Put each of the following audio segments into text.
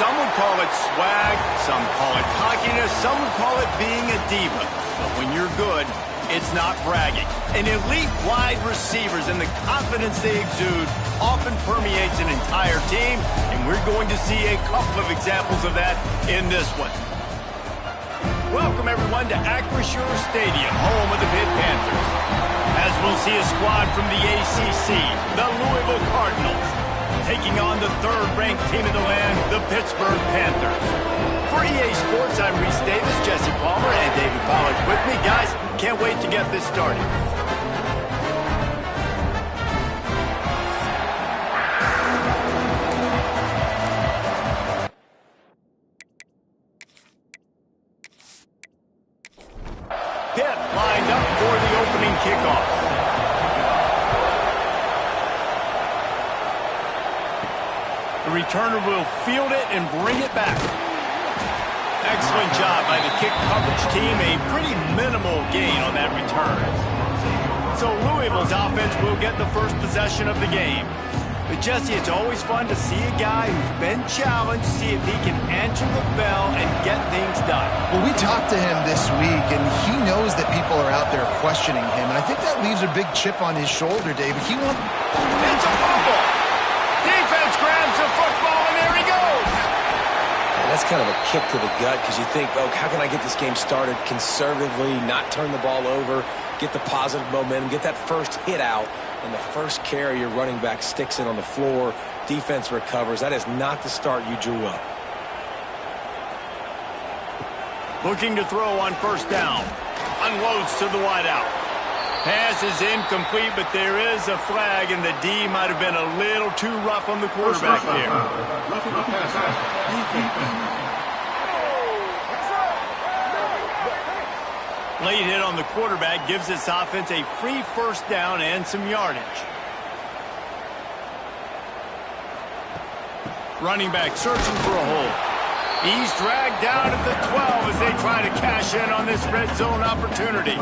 Some would call it swag, some call it cockiness, some would call it being a diva. But when you're good, it's not bragging. And elite wide receivers and the confidence they exude often permeates an entire team, and we're going to see a couple of examples of that in this one. Welcome, everyone, to Acrisure Stadium, home of the Pitt Panthers. As we'll see a squad from the ACC, the Louisville Cardinals, taking on the third-ranked team in the land, the Pittsburgh Panthers. For EA Sports, I'm Reese Davis, Jesse Palmer, and David Pollack with me. Guys, can't wait to get this started. Pitt lined up for the opening kickoff. The returner will field it and bring it back. Excellent job by the kick coverage team. A pretty minimal gain on that return. So Louisville's offense will get the first possession of the game. But Jesse, it's always fun to see a guy who's been challenged, see if he can answer the bell and get things done. Well, we talked to him this week, and he knows that people are out there questioning him. And I think that leaves a big chip on his shoulder, David. It's a fumble. Defense grabs the football, and there he goes. Yeah, that's kind of a kick to the gut because you think, oh, how can I get this game started conservatively, not turn the ball over, get the positive momentum, get that first hit out, and the first carry your running back sticks it on the floor, defense recovers. That is not the start you drew up. Looking to throw on first down. Unloads to the wideout. Pass is incomplete, but there is a flag, and the D might have been a little too rough on the quarterback there. Late hit on the quarterback gives this offense a free first down and some yardage. Running back searching for a hole. He's dragged down at the 12 as they try to cash in on this red zone opportunity.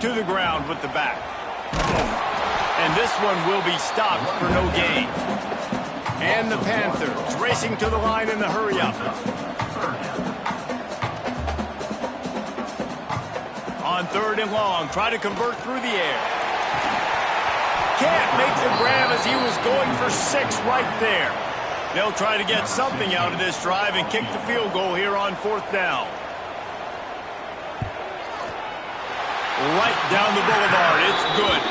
To the ground with the back. And this one will be stopped for no gain. And the Panthers racing to the line in the hurry-up. On third and long, try to convert through the air. Can't make the grab as he was going for 6 right there. They'll try to get something out of this drive and kick the field goal here on fourth down. Right down the boulevard. It's good.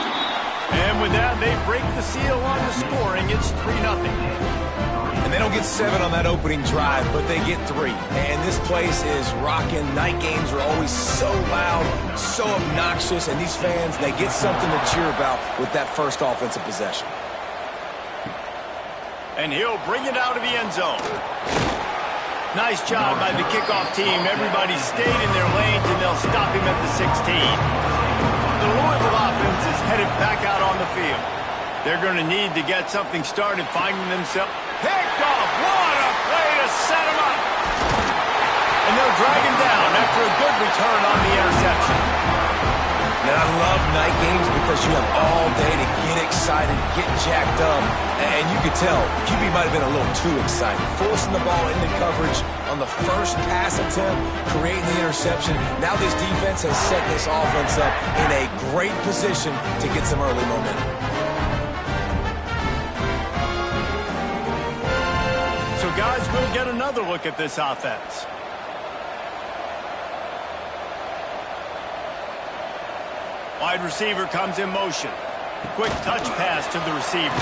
And with that, they break the seal on the scoring. It's 3-0. And they don't get 7 on that opening drive, but they get 3. And this place is rocking. Night games are always so loud, so obnoxious, and these fans, they get something to cheer about with that first offensive possession. And he'll bring it out of the end zone. Nice job by the kickoff team. Everybody stayed in their lanes, and they'll stop him at the 16. The Louisville offense is headed back out on the field. They're going to need to get something started, finding themselves picked off. What a play to set him up. And they'll drag him down after a good return on the interception. Now, I love night games because you have all day to get excited, get jacked up. And you could tell, QB might have been a little too excited. Forcing the ball into coverage on the first pass attempt, creating the interception. Now this defense has set this offense up in a great position to get some early momentum. So, guys, we'll get another look at this offense. Wide receiver comes in motion. Quick touch pass to the receiver.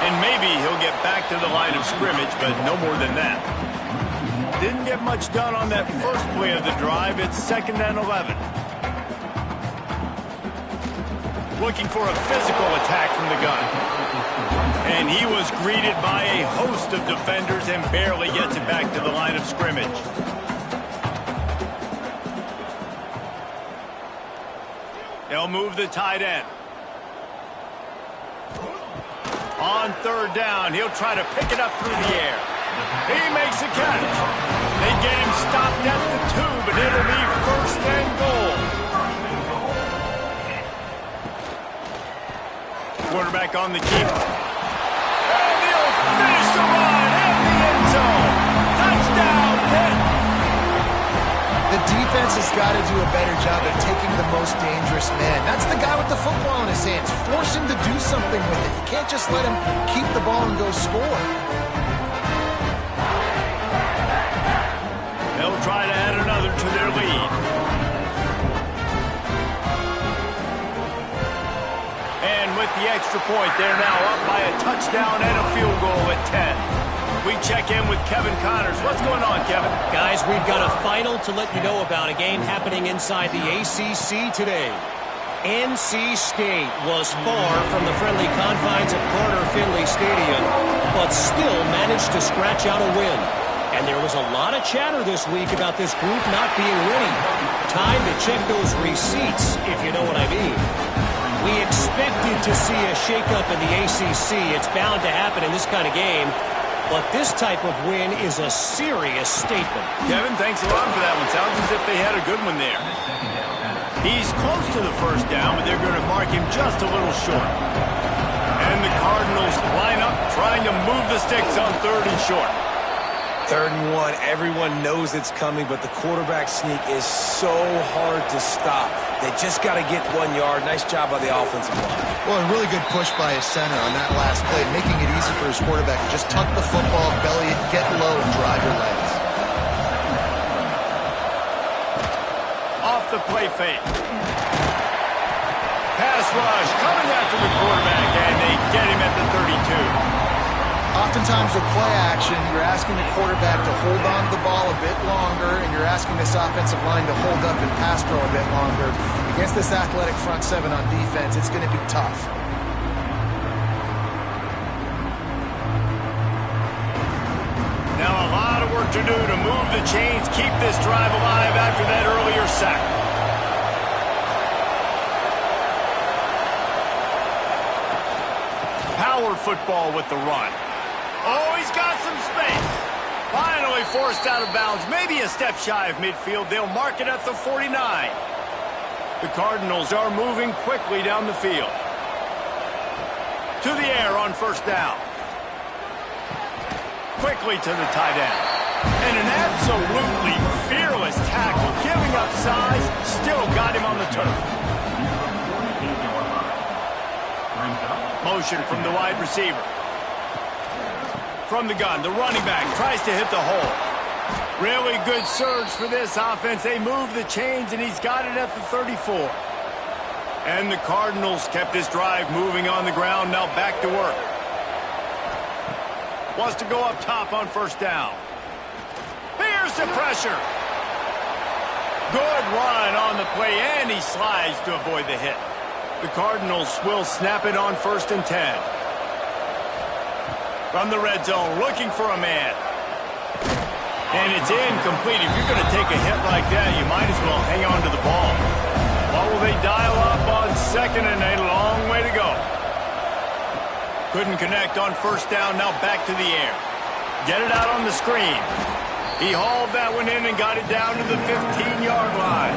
And maybe he'll get back to the line of scrimmage, but no more than that. Didn't get much done on that first play of the drive. It's 2nd and 11. Looking for a physical attack from the gun. And he was greeted by a host of defenders and barely gets it back to the line of scrimmage. They'll move the tight end. On third down, he'll try to pick it up through the air. He makes a catch. They get him stopped at the 2, but it'll be 1st and goal. quarterback on the keeper. And he'll finish the run in the end zone. Touchdown, Pitt. The defense has got to do a better job of taking the most dangerous man. That's the guy with the football in his hands. Force him to do something with it. You can't just let him keep the ball and go score. They'll try to add another to their lead. And with the extra point, they're now up by a touchdown and a field goal at 10. We check in with Kevin Connors. What's going on, Kevin? Guys, we've got a final to let you know about, a game happening inside the ACC today. NC State was far from the friendly confines of Carter Finley Stadium, but still managed to scratch out a win. And there was a lot of chatter this week about this group not being winning. Time to check those receipts, if you know what I mean. We expected to see a shakeup in the ACC. It's bound to happen in this kind of game. But this type of win is a serious statement. Kevin, thanks a lot for that one. Sounds as if they had a good one there. He's close to the first down, but they're going to mark him just a little short. And the Cardinals line up trying to move the sticks on 3rd and short. 3rd and 1, everyone knows it's coming, but the quarterback sneak is so hard to stop. They just got to get 1 yard. Nice job by the offensive line. Well, a really good push by his center on that last play, making it easy for his quarterback to just tuck the football, belly it, get low, and drive your legs. Off the play fake. Pass rush coming after the quarterback, and they get him at the 32. Oftentimes with play action, you're asking the quarterback to hold on to the ball a bit longer, and you're asking this offensive line to hold up and pass pro a bit longer. Against this athletic front seven on defense, it's going to be tough. Now a lot of work to do to move the chains, keep this drive alive after that earlier sack. Power football with the run. Oh, he's got some space. Finally forced out of bounds. Maybe a step shy of midfield. They'll mark it at the 49. The Cardinals are moving quickly down the field. To the air on 1st down. Quickly to the tight end. And an absolutely fearless tackle. Giving up size. Still got him on the turf. Motion from the wide receiver. From the gun, the running back tries to hit the hole. Really good surge for this offense. They move the chains, and he's got it at the 34. And the Cardinals kept this drive moving on the ground. Now back to work. Wants to go up top on 1st down. Here's the pressure. Good run on the play, and he slides to avoid the hit. The Cardinals will snap it on 1st and 10. From the red zone, looking for a man. And it's incomplete. If you're going to take a hit like that, you might as well hang on to the ball. What will they dial up on 2nd and a long way to go? Couldn't connect on 1st down, now back to the air. Get it out on the screen. He hauled that one in and got it down to the 15-yard line.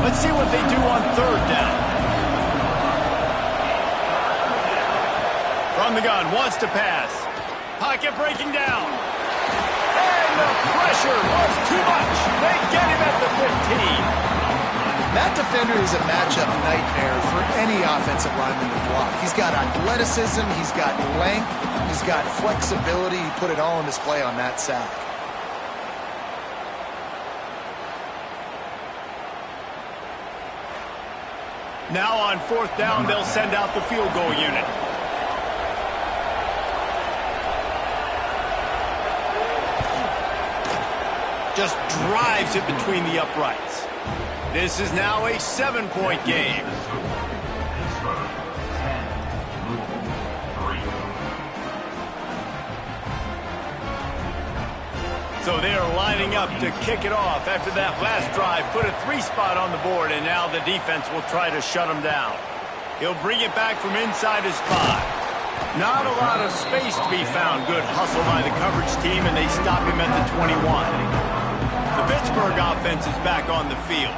Let's see what they do on 3rd down. From the gun, wants to pass. Pocket breaking down. And the pressure was too much. They get him at the 15. That defender is a matchup nightmare for any offensive lineman to block. He's got athleticism, he's got length, he's got flexibility. He put it all on display on that sack. Now on 4th down, they'll send out the field goal unit. Just drives it between the uprights. This is now a 7-point game. So they are lining up to kick it off after that last drive. Put a 3 spot on the board, and now the defense will try to shut him down. He'll bring it back from inside his 5. Not a lot of space to be found. Good hustle by the coverage team, and they stop him at the 21. The Pittsburgh offense is back on the field.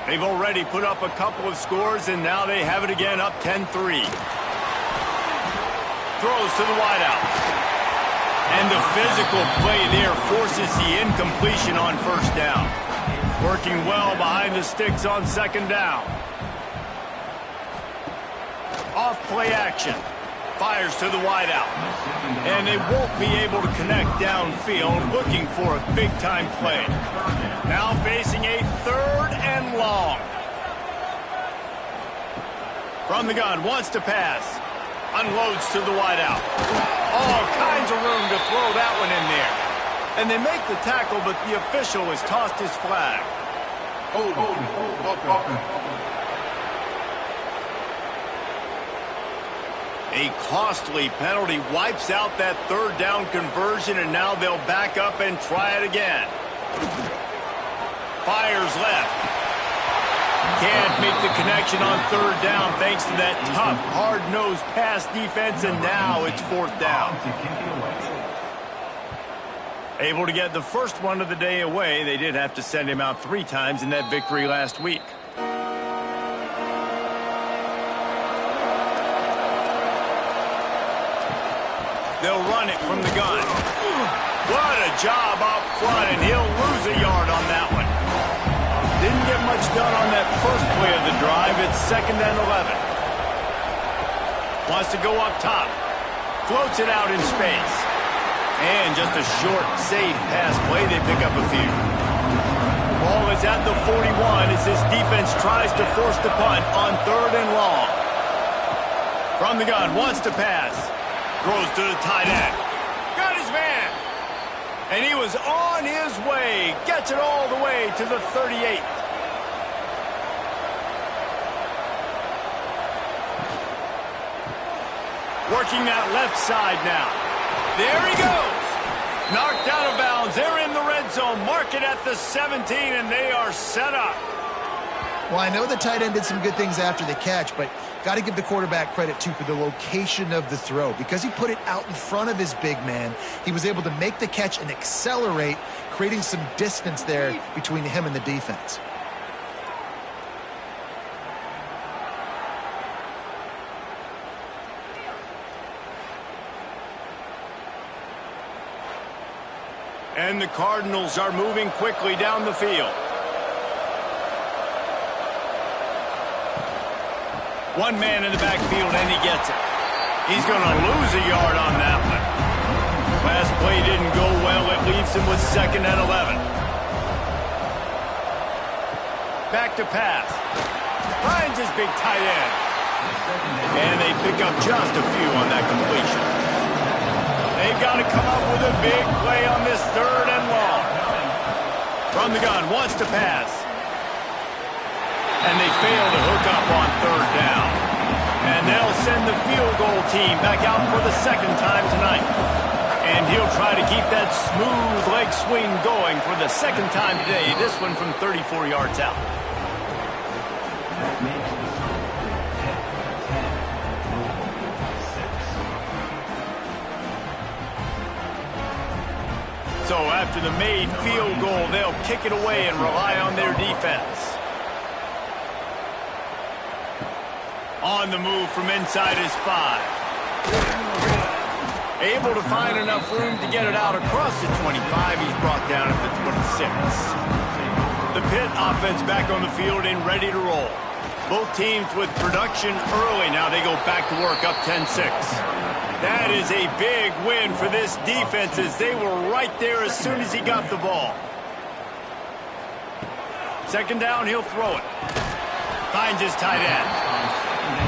They've already put up a couple of scores, and now they have it again up 10-3. Throws to the wideout. And the physical play there forces the incompletion on first down. Working well behind the sticks on second down. Off play action. Fires to the wideout. And they won't be able to connect downfield, looking for a big-time play. Now facing a 3rd and long. From the gun, wants to pass. Unloads to the wideout. All kinds of room to throw that one in there. And they make the tackle, but the official has tossed his flag. A costly penalty wipes out that 3rd down conversion, and now they'll back up and try it again. Fires left. Can't make the connection on 3rd down thanks to that tough, hard-nosed pass defense, and now it's 4th down. Able to get the first one of the day away. They did have to send him out 3 times in that victory last week. They'll run it from the gun. What a job up front, and he'll lose a yard on that one. Didn't get much done on that first play of the drive. It's 2nd and 11. Wants to go up top. Floats it out in space. And just a short, safe pass play. They pick up a few. Ball is at the 41 as this defense tries to force the punt on 3rd and long. From the gun, wants to pass. Throws to the tight end. Got his man. And he was on his way. Gets it all the way to the 38. Working that left side now. There he goes. Knocked out of bounds. They're in the red zone. Mark it at the 17, and they are set up. Well, I know the tight end did some good things after the catch, but got to give the quarterback credit, too, for the location of the throw. Because he put it out in front of his big man, he was able to make the catch and accelerate, creating some distance there between him and the defense. And the Cardinals are moving quickly down the field. One man in the backfield, and he gets it. He's going to lose a yard on that one. Last play didn't go well. It leaves him with 2nd and 11. Back to pass. Finds his big tight end. And they pick up just a few on that completion. They've got to come up with a big play on this 3rd and long. From the gun, wants to pass. And they fail to hook up on 3rd down. And they'll send the field goal team back out for the 2nd time tonight. And he'll try to keep that smooth leg swing going for the 2nd time today. This one from 34 yards out. So after the made field goal, they'll kick it away and rely on their defense. On the move from inside his 5. Able to find enough room to get it out across the 25. He's brought down at the 26. The Pitt offense back on the field and ready to roll. Both teams with production early. Now they go back to work up 10-6. That is a big win for this defense as they were right there as soon as he got the ball. 2nd down, he'll throw it. Finds his tight end.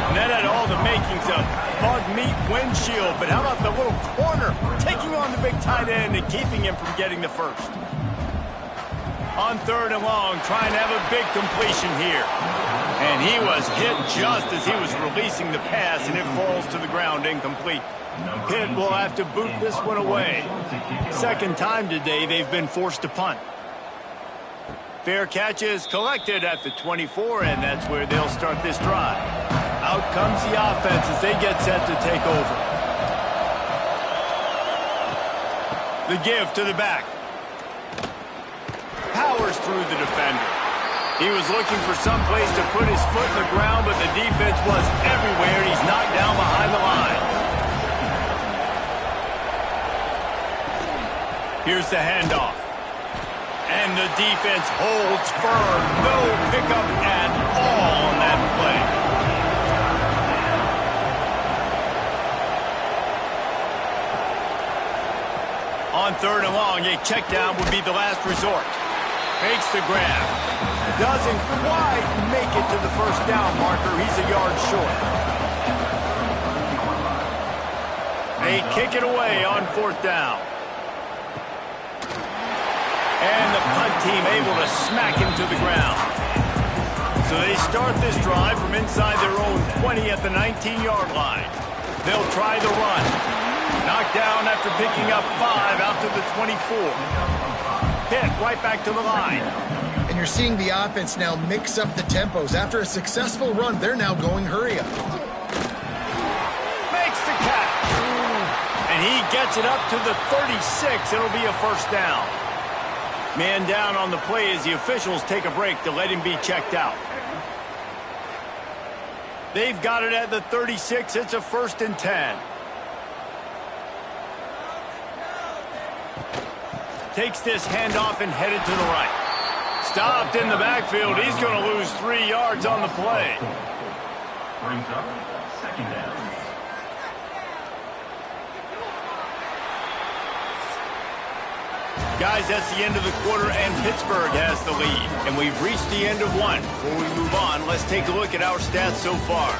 And that had all the makings of bug meat windshield, but how about the little corner taking on the big tight end and keeping him from getting the first? On 3rd and long, trying to have a big completion here. And he was hit just as he was releasing the pass, and it falls to the ground incomplete. Pitt will have to boot this one away. 2nd time today they've been forced to punt. Fair catch is collected at the 24, and that's where they'll start this drive. Out comes the offense as they get set to take over. The give to the back. Powers through the defender. He was looking for some place to put his foot in the ground, but the defense was everywhere, and he's knocked down behind the line. Here's the handoff. And the defense holds firm. No pickup at all on that play. On 3rd and long, a check down would be the last resort. Makes the grab. Doesn't quite make it to the first down marker. He's a yard short. They kick it away on 4th down. And the punt team able to smack him to the ground. So they start this drive from inside their own 20 at the 19-yard line. They'll try the run. Knocked down after picking up 5 out to the 24. Hit right back to the line. And you're seeing the offense now mix up the tempos. After a successful run, they're now going hurry up. Makes the catch. And he gets it up to the 36. It'll be a first down. Man down on the play as the officials take a break to let him be checked out. They've got it at the 36. It's a 1st and 10. Takes this handoff and headed to the right. Stopped in the backfield. He's going to lose 3 yards on the play. Brings up 2nd down. Guys, that's the end of the quarter, and Pittsburgh has the lead. And we've reached the end of one. Before we move on, let's take a look at our stats so far.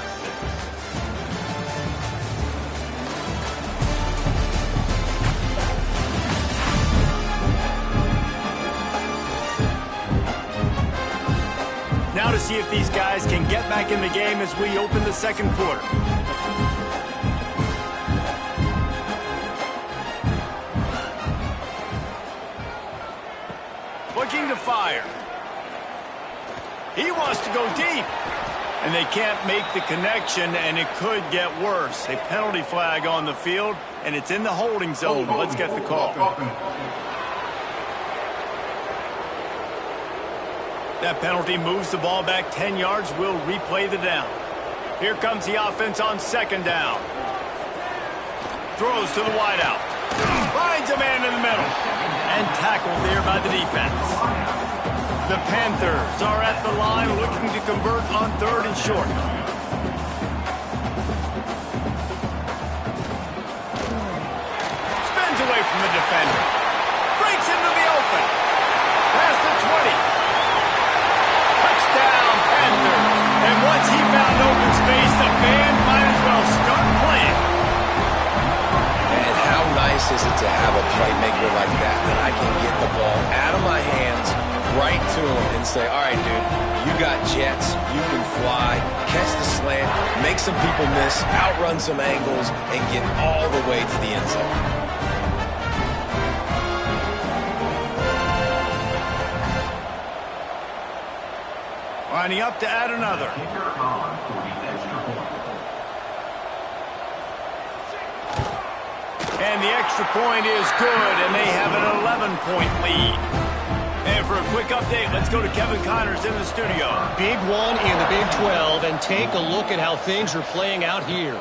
Now to see if these guys can get back in the game as we open the 2nd quarter. Looking to fire. He wants to go deep. And they can't make the connection, and it could get worse. A penalty flag on the field, and it's in the holding zone. Let's get the call. That penalty moves the ball back 10 yards. We'll replay the down. Here comes the offense on 2nd down. Throws to the wideout. Finds a man in the middle. And tackled there by the defense. The Panthers are at the line looking to convert on 3rd and short. Spins away from the defender. Breaks into the open. Past the 20. Touchdown, Panthers. And once he found open space, the band might as well start playing. And how nice is it to have a playmaker like that I can get the ball out of my hands, right to him, and say, all right, dude, you got jets, you can fly, catch the slant, make some people miss, outrun some angles, and get all the way to the end zone. Lining up to add another. Kicker on for the extra point. And the extra point is good, and they have an 11-point lead. And for a quick update, let's go to Kevin Connors in the studio. Big one in the Big 12, and take a look at how things are playing out here.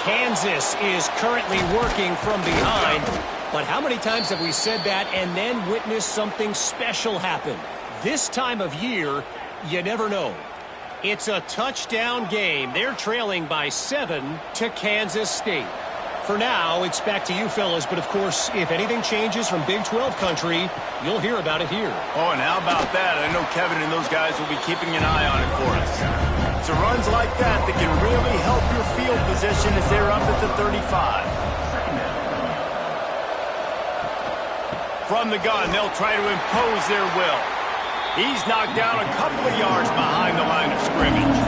Kansas is currently working from behind, but how many times have we said that and then witnessed something special happen? This time of year, you never know. It's a touchdown game. They're trailing by 7 to Kansas State. For now, it's back to you fellas, but of course, if anything changes from Big 12 country, you'll hear about it here. Oh, and how about that? I know Kevin and those guys will be keeping an eye on it for us. It's runs like that that can really help your field position as they're up at the 35. From the gun, they'll try to impose their will. He's knocked down a couple of yards behind the line of scrimmage.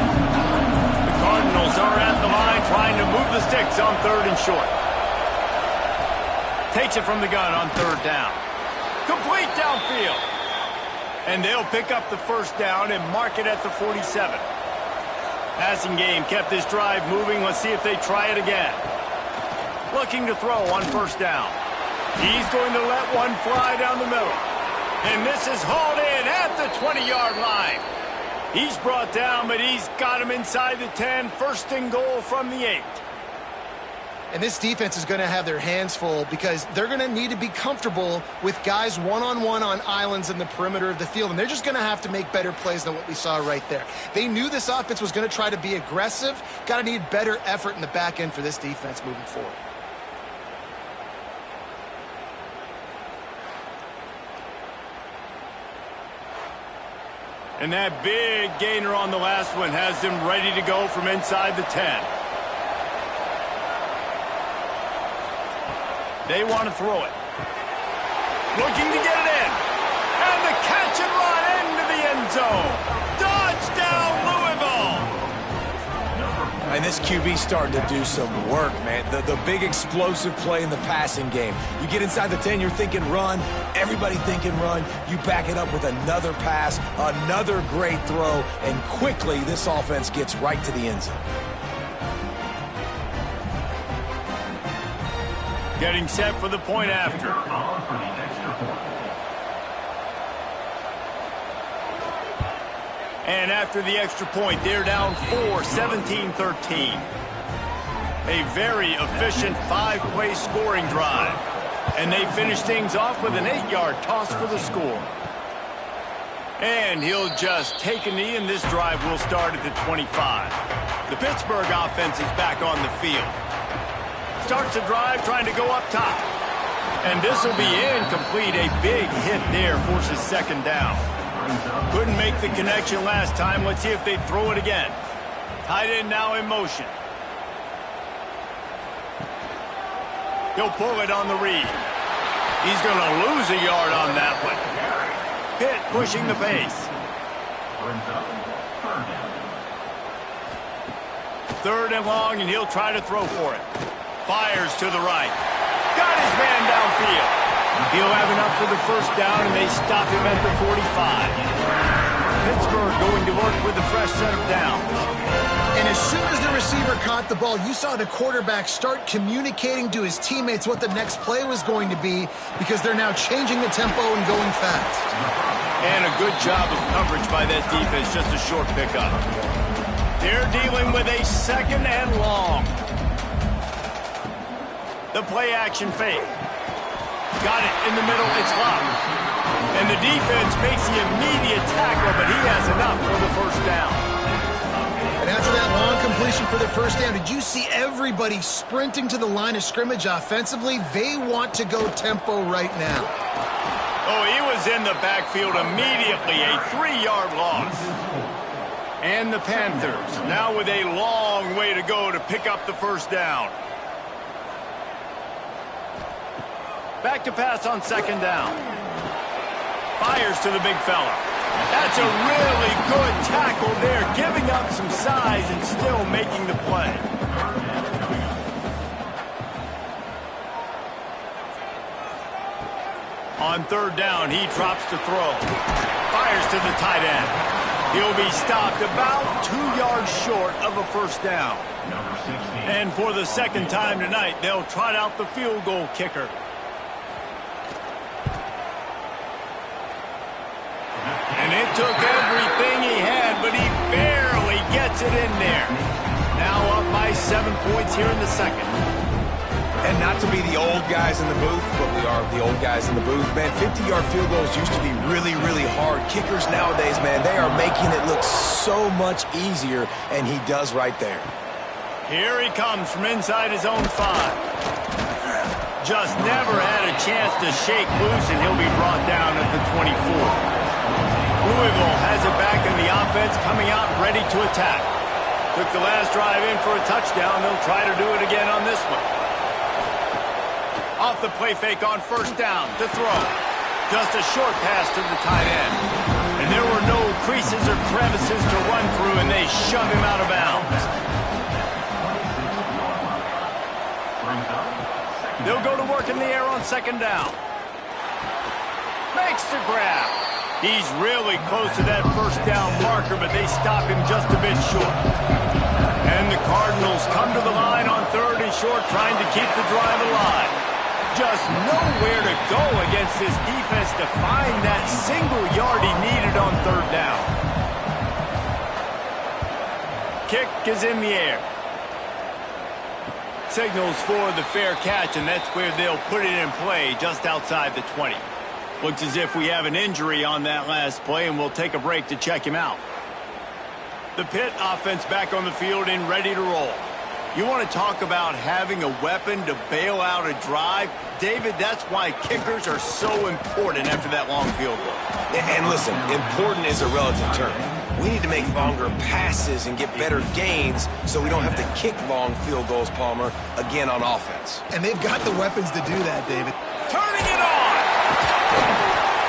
The Cardinals are at the line trying to move the sticks on 3rd and short. Takes it from the gun on 3rd down. Complete downfield. And they'll pick up the first down and mark it at the 47. Passing game kept this drive moving. Let's see if they try it again. Looking to throw on 1st down. He's going to let one fly down the middle. And this is hauled in at the 20-yard line. He's brought down, but he's got him inside the 10. 1st and goal from the 8. And this defense is going to have their hands full because they're going to need to be comfortable with guys one-on-one on islands in the perimeter of the field. And they're just going to have to make better plays than what we saw right there. They knew this offense was going to try to be aggressive. Got to need better effort in the back end for this defense moving forward. And that big gainer on the last one has them ready to go from inside the 10. They want to throw it. Looking to get it in. And the catch and run into the end zone. Touchdown, Louisville. And this QB's starting to do some work, man. The big explosive play in the passing game. You get inside the 10, you're thinking run. Everybody thinking run. You back it up with another pass, another great throw, and quickly this offense gets right to the end zone. Getting set for the point after. On for the extra point. And after the extra point, they're down 4, 17-13. A very efficient 5-play scoring drive. And they finish things off with an 8-yard toss for the score. And he'll just take a knee, and this drive will start at the 25. The Pittsburgh offense is back on the field. Starts a drive trying to go up top. And this will be incomplete. A big hit there forces second down. Couldn't make the connection last time. Let's see if they throw it again. Tight end now in motion. He'll pull it on the read. He's going to lose a yard on that one. Pitt pushing the pace. Brings up third down. Third and long, and he'll try to throw for it. Fires to the right. Got his man downfield. He'll have enough for the first down, and they stop him at the 45. Pittsburgh going to work with a fresh set of downs. And as soon as the receiver caught the ball, you saw the quarterback start communicating to his teammates what the next play was going to be because they're now changing the tempo and going fast. And a good job of coverage by that defense, just a short pickup. They're dealing with a second and long. The play action fake. Got it in the middle. It's locked. And the defense makes the immediate tackle, but he has enough for the first down. And after that long completion for the first down, did you see everybody sprinting to the line of scrimmage offensively? They want to go tempo right now. Oh, he was in the backfield immediately. A 3-yard loss. And the Panthers now with a long way to go to pick up the first down. Back to pass on second down. Fires to the big fella. That's a really good tackle there, giving up some size and still making the play. On third down, he drops to throw. Fires to the tight end. He'll be stopped about 2 yards short of a first down. Number 16. And for the second time tonight, they'll trot out the field goal kicker. And it took everything he had, but he barely gets it in there. Now up by 7 points here in the second. And not to be the old guys in the booth, but we are the old guys in the booth, man. 50-yard field goals used to be really, really hard. Kickers nowadays, man, they are making it look so much easier, and he does right there. Here he comes from inside his own 5. Just never had a chance to shake loose, and he'll be brought down at the 24. Louisville has it back in the offense, coming out ready to attack. Took the last drive in for a touchdown. They'll try to do it again on this one. Off the play fake on first down to throw. Just a short pass to the tight end. And there were no creases or crevices to run through, and they shove him out of bounds. They'll go to work in the air on second down. Makes the grab. He's really close to that first down marker, but they stop him just a bit short. And the Cardinals come to the line on third and short, trying to keep the drive alive. Just nowhere to go against this defense to find that single yard he needed on third down. Kick is in the air. signals for the fair catch, and that's where they'll put it in play just outside the 20. Looks as if we have an injury on that last play, and we'll take a break to check him out. The Pitt offense back on the field and ready to roll. You want to talk about having a weapon to bail out a drive? David, that's why kickers are so important after that long field goal. And listen, important is a relative term. We need to make longer passes and get better gains so we don't have to kick long field goals, Palmer, again on offense. And they've got the weapons to do that, David. Turning it on!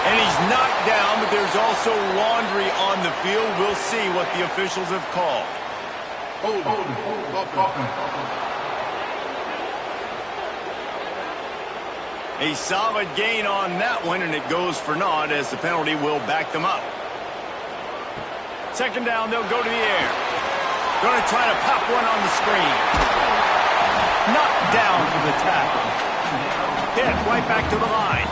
And he's knocked down, but there's also laundry on the field. We'll see what the officials have called. A solid gain on that one, and it goes for naught as the penalty will back them up. Second down, they'll go to the air. Going to try to pop one on the screen. Knocked down for the tackle. Hit right back to the line.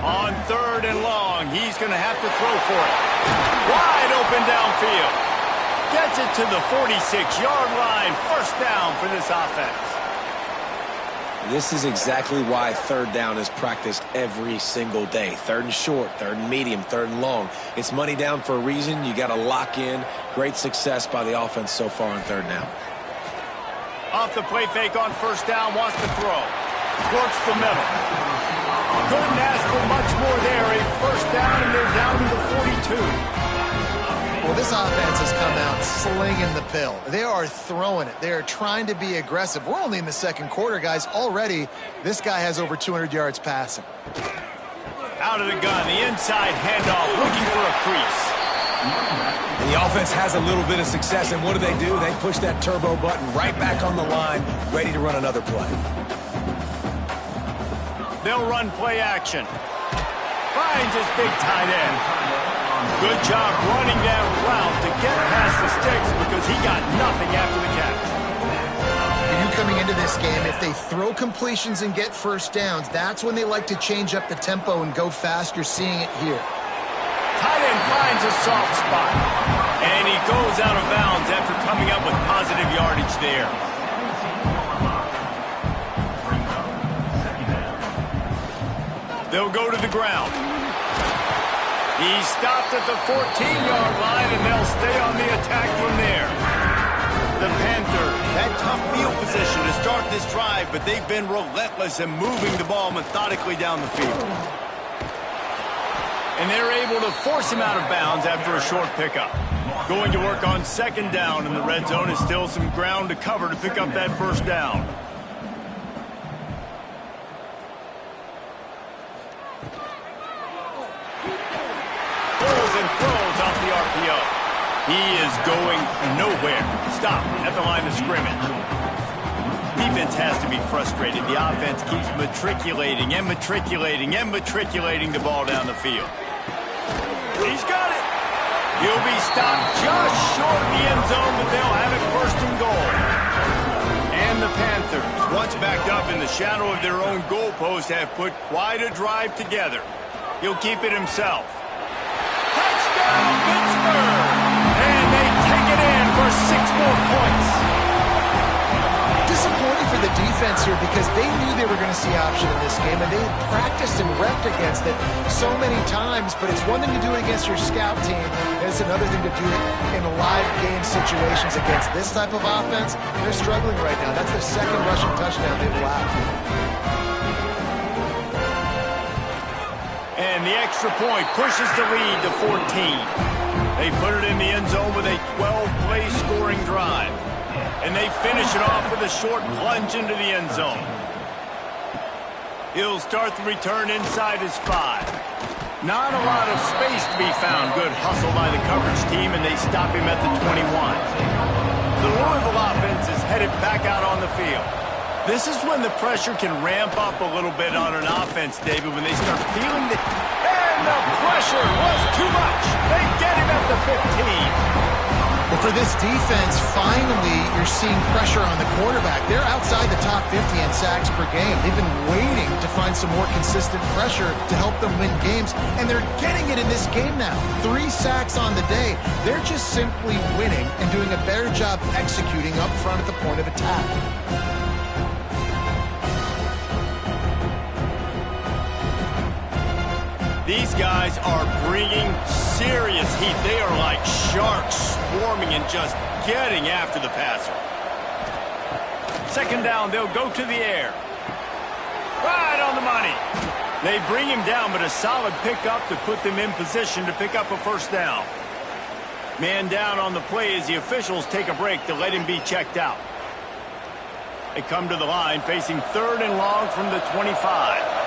On third and long, he's going to have to throw for it. Wide open downfield. Gets it to the 46-yard line. First down for this offense. This is exactly why third down is practiced every single day. Third and short, third and medium, third and long. It's money down for a reason. You got to lock in. Great success by the offense so far on third down. Off the play fake on first down, wants to throw. Works the middle. Couldn't ask for much more there. A first down, and they're down to the 42. Well, this offense has come out slinging the pill. They are throwing it. They are trying to be aggressive. We're only in the second quarter, guys. Already, this guy has over 200 yards passing. Out of the gun, the inside handoff, looking for a crease. And the offense has a little bit of success, and what do? They push that turbo button right back on the line, ready to run another play. They'll run play action. Finds his big tight end. Good job running that route to get past the sticks because he got nothing after the catch. You coming into this game, if they throw completions and get first downs, that's when they like to change up the tempo and go fast. You're seeing it here. Tight end finds a soft spot. And he goes out of bounds after coming up with positive yardage there. They'll go to the ground. He stopped at the 14-yard line, and they'll stay on the attack from there. The Panthers had tough field position to start this drive, but they've been relentless in moving the ball methodically down the field. And they're able to force him out of bounds after a short pickup. Going to work on second down, and the red zone is still some ground to cover to pick up that first down. Throws off the RPO. He is going nowhere. Stop at the line of scrimmage. Defense has to be frustrated. The offense keeps matriculating and matriculating and matriculating the ball down the field. He's got it. He'll be stopped just short of the end zone, but they'll have it first and goal. And the Panthers, once backed up in the shadow of their own goalpost, have put quite a drive together. He'll keep it himself. Pittsburgh, and they take it in for 6 more points. Disappointing for the defense here because they knew they were going to see option in this game, and they had practiced and repped against it so many times, but it's one thing to do it against your scout team, and it's another thing to do it in live game situations against this type of offense. They're struggling right now. That's the second rushing touchdown they've allowed. And the extra point pushes the lead to 14. They put it in the end zone with a 12-play scoring drive. And they finish it off with a short plunge into the end zone. He'll start the return inside his 5. Not a lot of space to be found. Good hustle by the coverage team, and they stop him at the 21. The Louisville offense is headed back out on the field. This is when the pressure can ramp up a little bit on an offense, David, when they start feeling the... And the pressure was too much. They get him at the 15. Well, for this defense, finally, you're seeing pressure on the quarterback. They're outside the top 50 in sacks per game. They've been waiting to find some more consistent pressure to help them win games, and they're getting it in this game now. 3 sacks on the day. They're just simply winning and doing a better job executing up front at the point of attack. These guys are bringing serious heat. They are like sharks swarming and just getting after the passer. Second down, they'll go to the air. Right on the money. They bring him down, but a solid pickup to put them in position to pick up a first down. Man down on the play as the officials take a break to let him be checked out. They come to the line facing 3rd and long from the 25.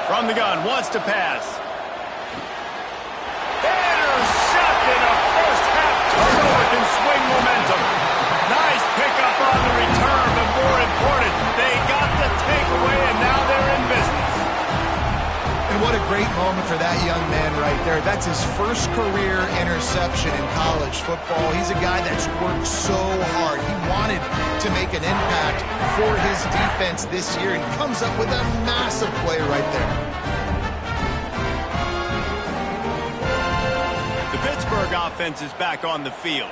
From the gun, wants to pass. Intercepted, a first-half turnover can swing momentum. Nice pickup on the return, but more important, they got the takeaway, and now they're in business. And what a great moment for that young man right there. That's his first career interception in college football. He's a guy that's worked so hard. He wanted to make an impact for his defense this year and comes up with a massive play right there. The Pittsburgh offense is back on the field.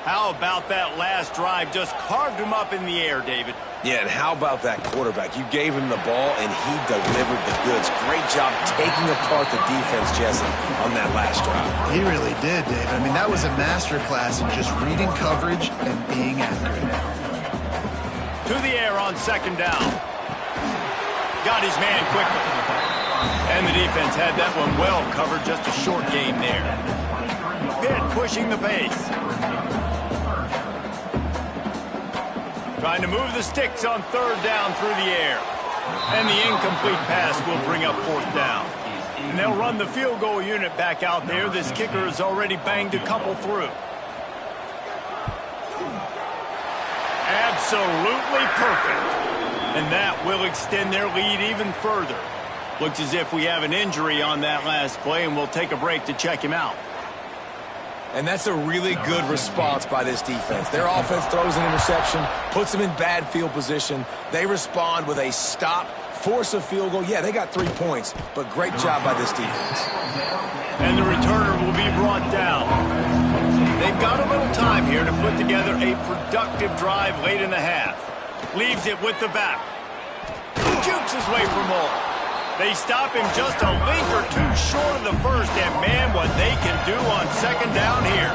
How about that last drive? Just carved him up in the air, David. Yeah, and how about that quarterback? You gave him the ball, and he delivered the goods. Great job taking apart the defense, Jesse, on that last drive. He really did, David. I mean, that was a masterclass in just reading coverage and being accurate. To the air on second down. Got his man quickly. And the defense had that one well covered. Just a short game there. Pitt pushing the pace. Trying to move the sticks on 3rd down through the air. And the incomplete pass will bring up 4th down. And they'll run the field goal unit back out there. This kicker has already banged a couple through. Absolutely perfect. And that will extend their lead even further. Looks as if we have an injury on that last play, and we'll take a break to check him out. And that's a really good response by this defense. Their offense throws an interception, puts them in bad field position. They respond with a stop, force a field goal. Yeah, they got 3 points, but great job by this defense. And the returner will be brought down. They've got a little time here to put together a productive drive late in the half. Leaves it with the back. Jukes his way for more. They stop him just a link or 2 short of the first, and man, what they can do on second down here.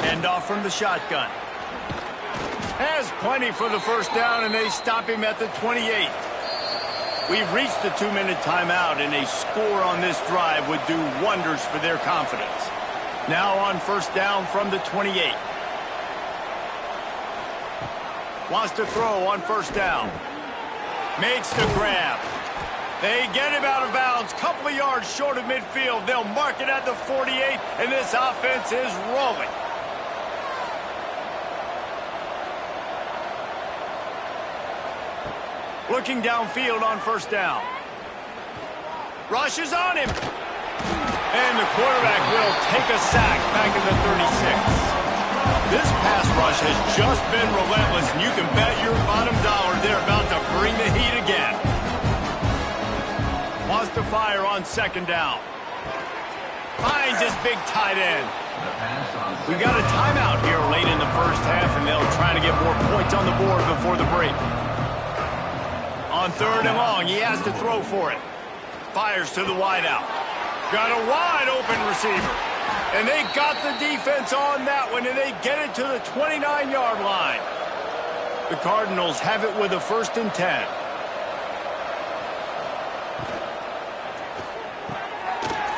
Hand off from the shotgun. Has plenty for the first down, and they stop him at the 28. We've reached the 2-minute timeout, and a score on this drive would do wonders for their confidence. Now on first down from the 28. Wants to throw on first down. Makes the grab. They get him out of bounds. Couple of yards short of midfield. They'll mark it at the 48, and this offense is rolling. Looking downfield on first down. Rushes on him. And the quarterback will take a sack back in the 36. This pass rush has just been relentless, and you can bet your bottom dollar they're about to bring the heat again. Wants to fire on second down. Finds his big tight end. We've got a timeout here late in the first half, and they'll try to get more points on the board before the break. On 3rd and long, he has to throw for it. Fires to the wideout. Got a wide open receiver. And they got the defense on that one, and they get it to the 29-yard line. The Cardinals have it with a 1st and 10.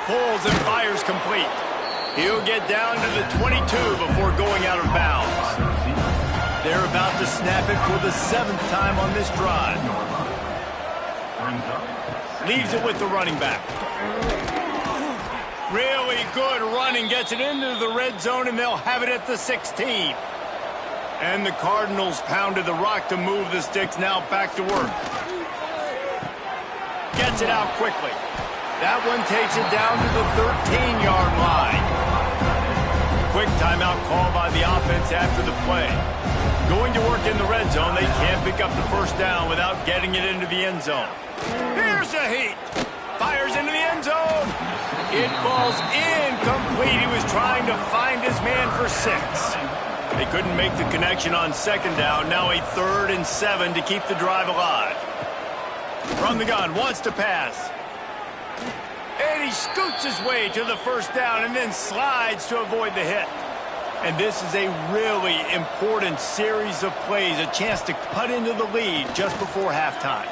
Pulls and fires complete. He'll get down to the 22 before going out of bounds. They're about to snap it for the 7th time on this drive. Leaves it with the running back. Really good running, gets it into the red zone, and they'll have it at the 16. And the Cardinals pounded the rock to move the sticks, now back to work. gets it out quickly. That one takes it down to the 13-yard line. Quick timeout call by the offense after the play. Going to work in the red zone, they can't pick up the first down without getting it into the end zone. Here's a heat. Fires into the end zone. It falls incomplete. He was trying to find his man for 6. They couldn't make the connection on second down. Now a 3rd and 7 to keep the drive alive. From the gun, wants to pass. And he scoots his way to the first down and then slides to avoid the hit. And this is a really important series of plays, a chance to cut into the lead just before halftime.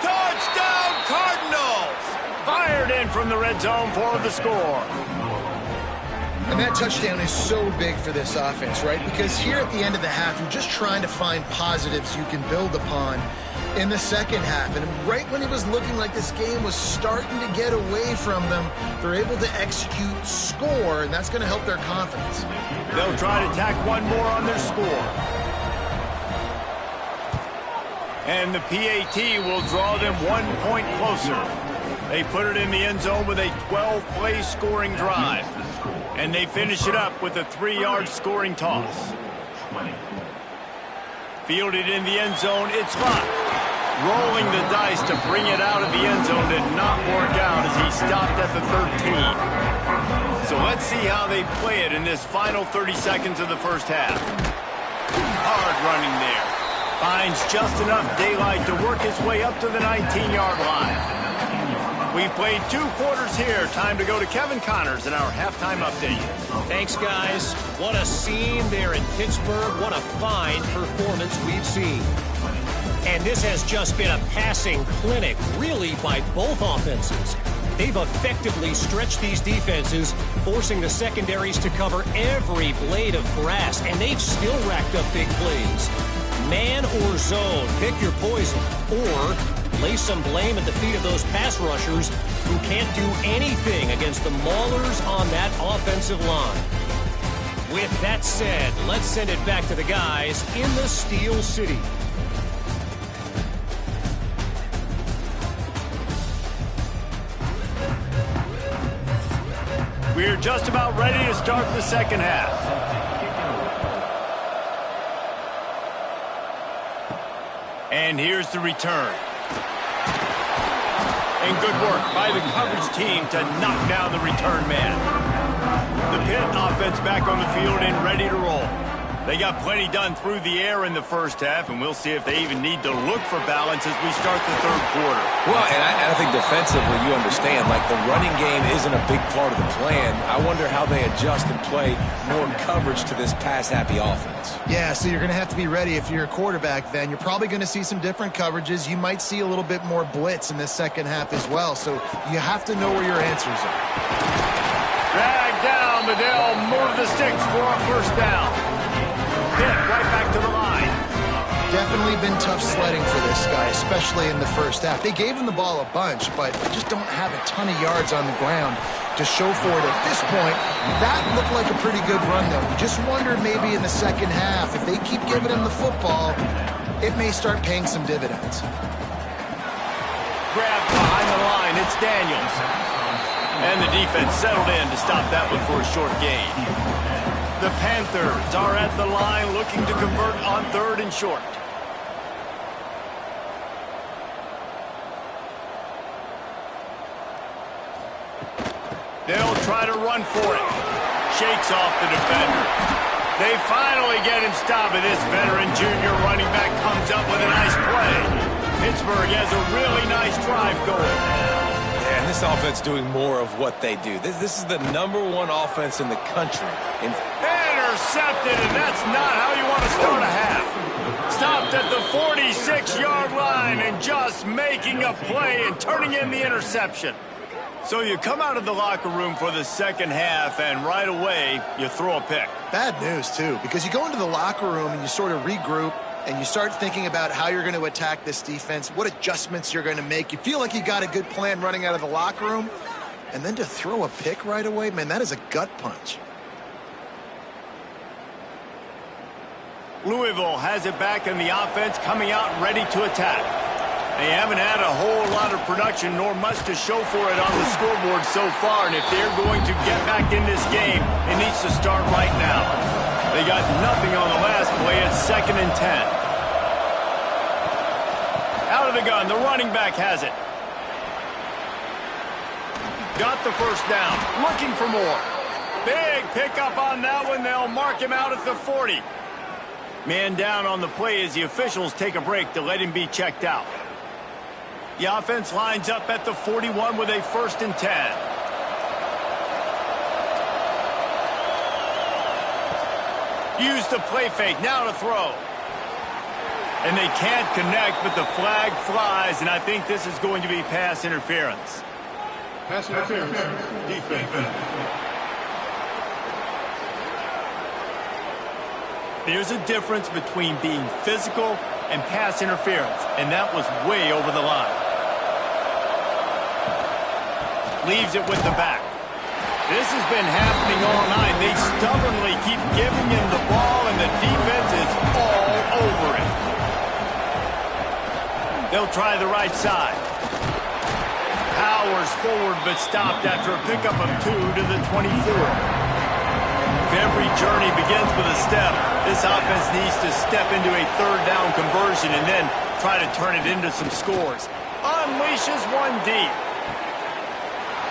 Touchdown, Cardinals! Fired in from the red zone for the score. And that touchdown is so big for this offense, right? Because here at the end of the half, you're just trying to find positives you can build upon in the second half. And right when it was looking like this game was starting to get away from them, they're able to execute, score, and that's going to help their confidence. They'll try to tack one more on their score. And the PAT will draw them 1 point closer. They put it in the end zone with a 12-play scoring drive. And they finish it up with a 3-yard scoring toss. Fielded in the end zone, it's locked. Rolling the dice to bring it out of the end zone did not work out as he stopped at the 13. So let's see how they play it in this final 30 seconds of the first half. Hard running there. Finds just enough daylight to work his way up to the 19-yard line. We've played 2 quarters here. Time to go to Kevin Connors in our halftime update. Thanks, guys. What a scene there in Pittsburgh. What a fine performance we've seen. And this has just been a passing clinic, really, by both offenses. They've effectively stretched these defenses, forcing the secondaries to cover every blade of grass, and they've still racked up big plays. Man or zone, pick your poison, or lay some blame at the feet of those pass rushers who can't do anything against the maulers on that offensive line. With that said, let's send it back to the guys in the Steel City. We're just about ready to start the second half. And here's the return. And good work by the coverage team to knock down the return man. The Pitt offense back on the field and ready to roll. They got plenty done through the air in the first half, and we'll see if they even need to look for balance as we start the third quarter. Well, and I think defensively, you understand, like the running game isn't a big part of the plan. I wonder how they adjust and play more coverage to this pass-happy offense. Yeah, so you're going to have to be ready if you're a quarterback then. You're probably going to see some different coverages. You might see a little bit more blitz in this second half as well, so you have to know where your answers are. Dragged down, but they'll move the sticks for a first down. Pitt right back to the line. Definitely been tough sledding for this guy, especially in the first half. They gave him the ball a bunch, but they just don't have a ton of yards on the ground to show for it at this point. That looked like a pretty good run, though. You just wondered maybe in the second half, if they keep giving him the football, it may start paying some dividends. Grabbed behind the line, it's Daniels. And the defense settled in to stop that one for a short gain. The Panthers are at the line looking to convert on 3rd and short. They'll try to run for it. Shakes off the defender. They finally get him stopped, but this veteran junior running back comes up with a nice play. Pittsburgh has a really nice drive going. And this offense doing more of what they do. This is the #1 offense in the country. Intercepted, and that's not how you want to start a half. Stopped at the 46-yard line and just making a play and turning in the interception. So you come out of the locker room for the second half, and right away, you throw a pick. Bad news, too, because you go into the locker room and you sort of regroup, and you start thinking about how you're going to attack this defense, what adjustments you're going to make. You feel like you got a good plan running out of the locker room, and then to throw a pick right away, man, that is a gut punch. Louisville has it back, and the offense coming out ready to attack. They haven't had a whole lot of production, nor much to show for it on the scoreboard so far. And if they're going to get back in this game, it needs to start right now. They got nothing on the last play. It's 2nd and 10. Out of the gun, the running back has it. Got the first down, looking for more. Big pickup on that one. They'll mark him out at the 40. Man down on the play as the officials take a break to let him be checked out. The offense lines up at the 41 with a 1st and 10. Use the play fake, now to throw. And they can't connect, but the flag flies, and I think this is going to be pass interference. Pass interference. Defense. There's a difference between being physical and pass interference, and that was way over the line. Leaves it with the back. This has been happening all night. They stubbornly keep giving him the ball, and the defense is all over it. They'll try the right side. Powers forward, but stopped after a pickup of 2 to the 24. If every journey begins with a step, this offense needs to step into a 3rd down conversion and then try to turn it into some scores. Unleashes one deep.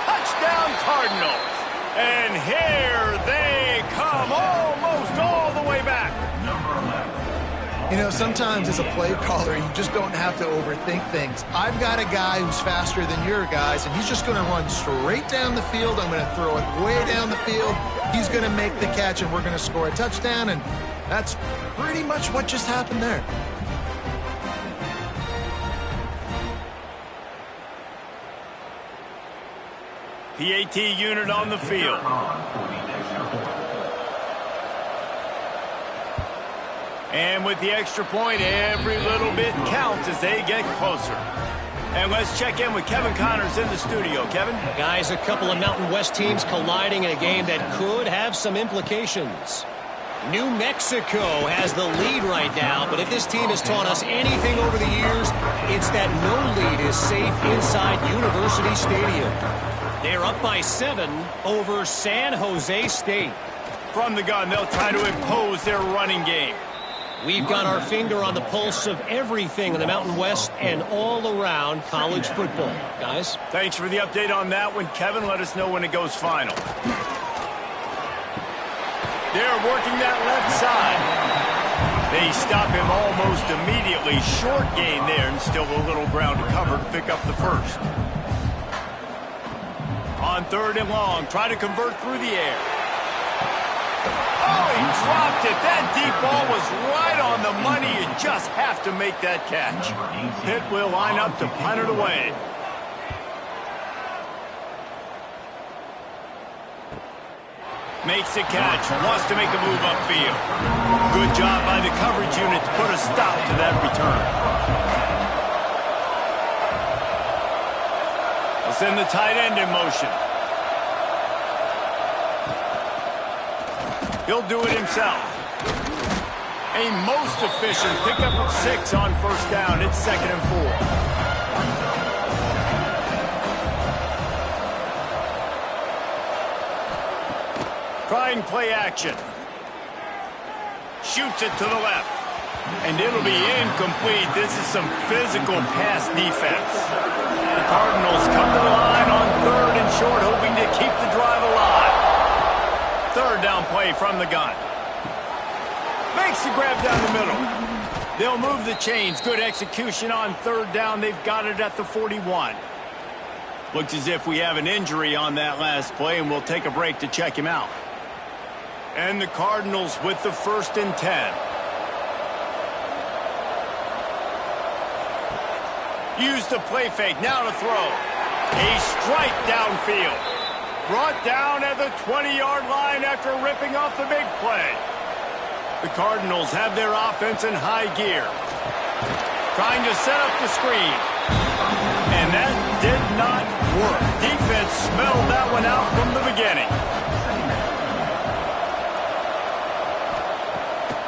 Touchdown Cardinals. And here they come, almost all the way back. You know, sometimes as a play caller, you just don't have to overthink things. I've got a guy who's faster than your guys, and he's just going to run straight down the field. I'm going to throw it way down the field. He's going to make the catch, and we're going to score a touchdown, and that's pretty much what just happened there. PAT unit on the field. And with the extra point, every little bit counts as they get closer. And let's check in with Kevin Connors in the studio. Kevin? Guys, a couple of Mountain West teams colliding in a game that could have some implications. New Mexico has the lead right now, but if this team has taught us anything over the years, it's that no lead is safe inside University Stadium. They're up by 7 over San Jose State. From the gun, they'll try to impose their running game. We've got our finger on the pulse of everything in the Mountain West and all around college football. Guys? Thanks for the update on that one, Kevin. Let us know when it goes final. They're working that left side. They stop him almost immediately. Short gain there, and still a little ground to cover to pick up the first. On 3rd and long, try to convert through the air. Oh, he dropped it. That deep ball was right on the money. You just have to make that catch. Pitt will line up to punt it away. Makes the catch. Wants to make a move upfield. Good job by the coverage unit to put a stop to that return. They'll send the tight end in motion. He'll do it himself. A most efficient pickup of 6 on 1st down. It's 2nd and 4. Trying play action. Shoots it to the left. And it'll be incomplete. This is some physical pass defense. The Cardinals come to the line on 3rd and short, hoping to keep the drive alive. 3rd down play from the gun. Makes the grab down the middle. They'll move the chains. Good execution on 3rd down. They've got it at the 41. Looks as if we have an injury on that last play, and we'll take a break to check him out. And the Cardinals with the 1st and 10. Use the play fake. Now to throw. A strike downfield. Brought down at the 20-yard line after ripping off the big play. The Cardinals have their offense in high gear. Trying to set up the screen. And that did not work. Defense smelled that one out from the beginning.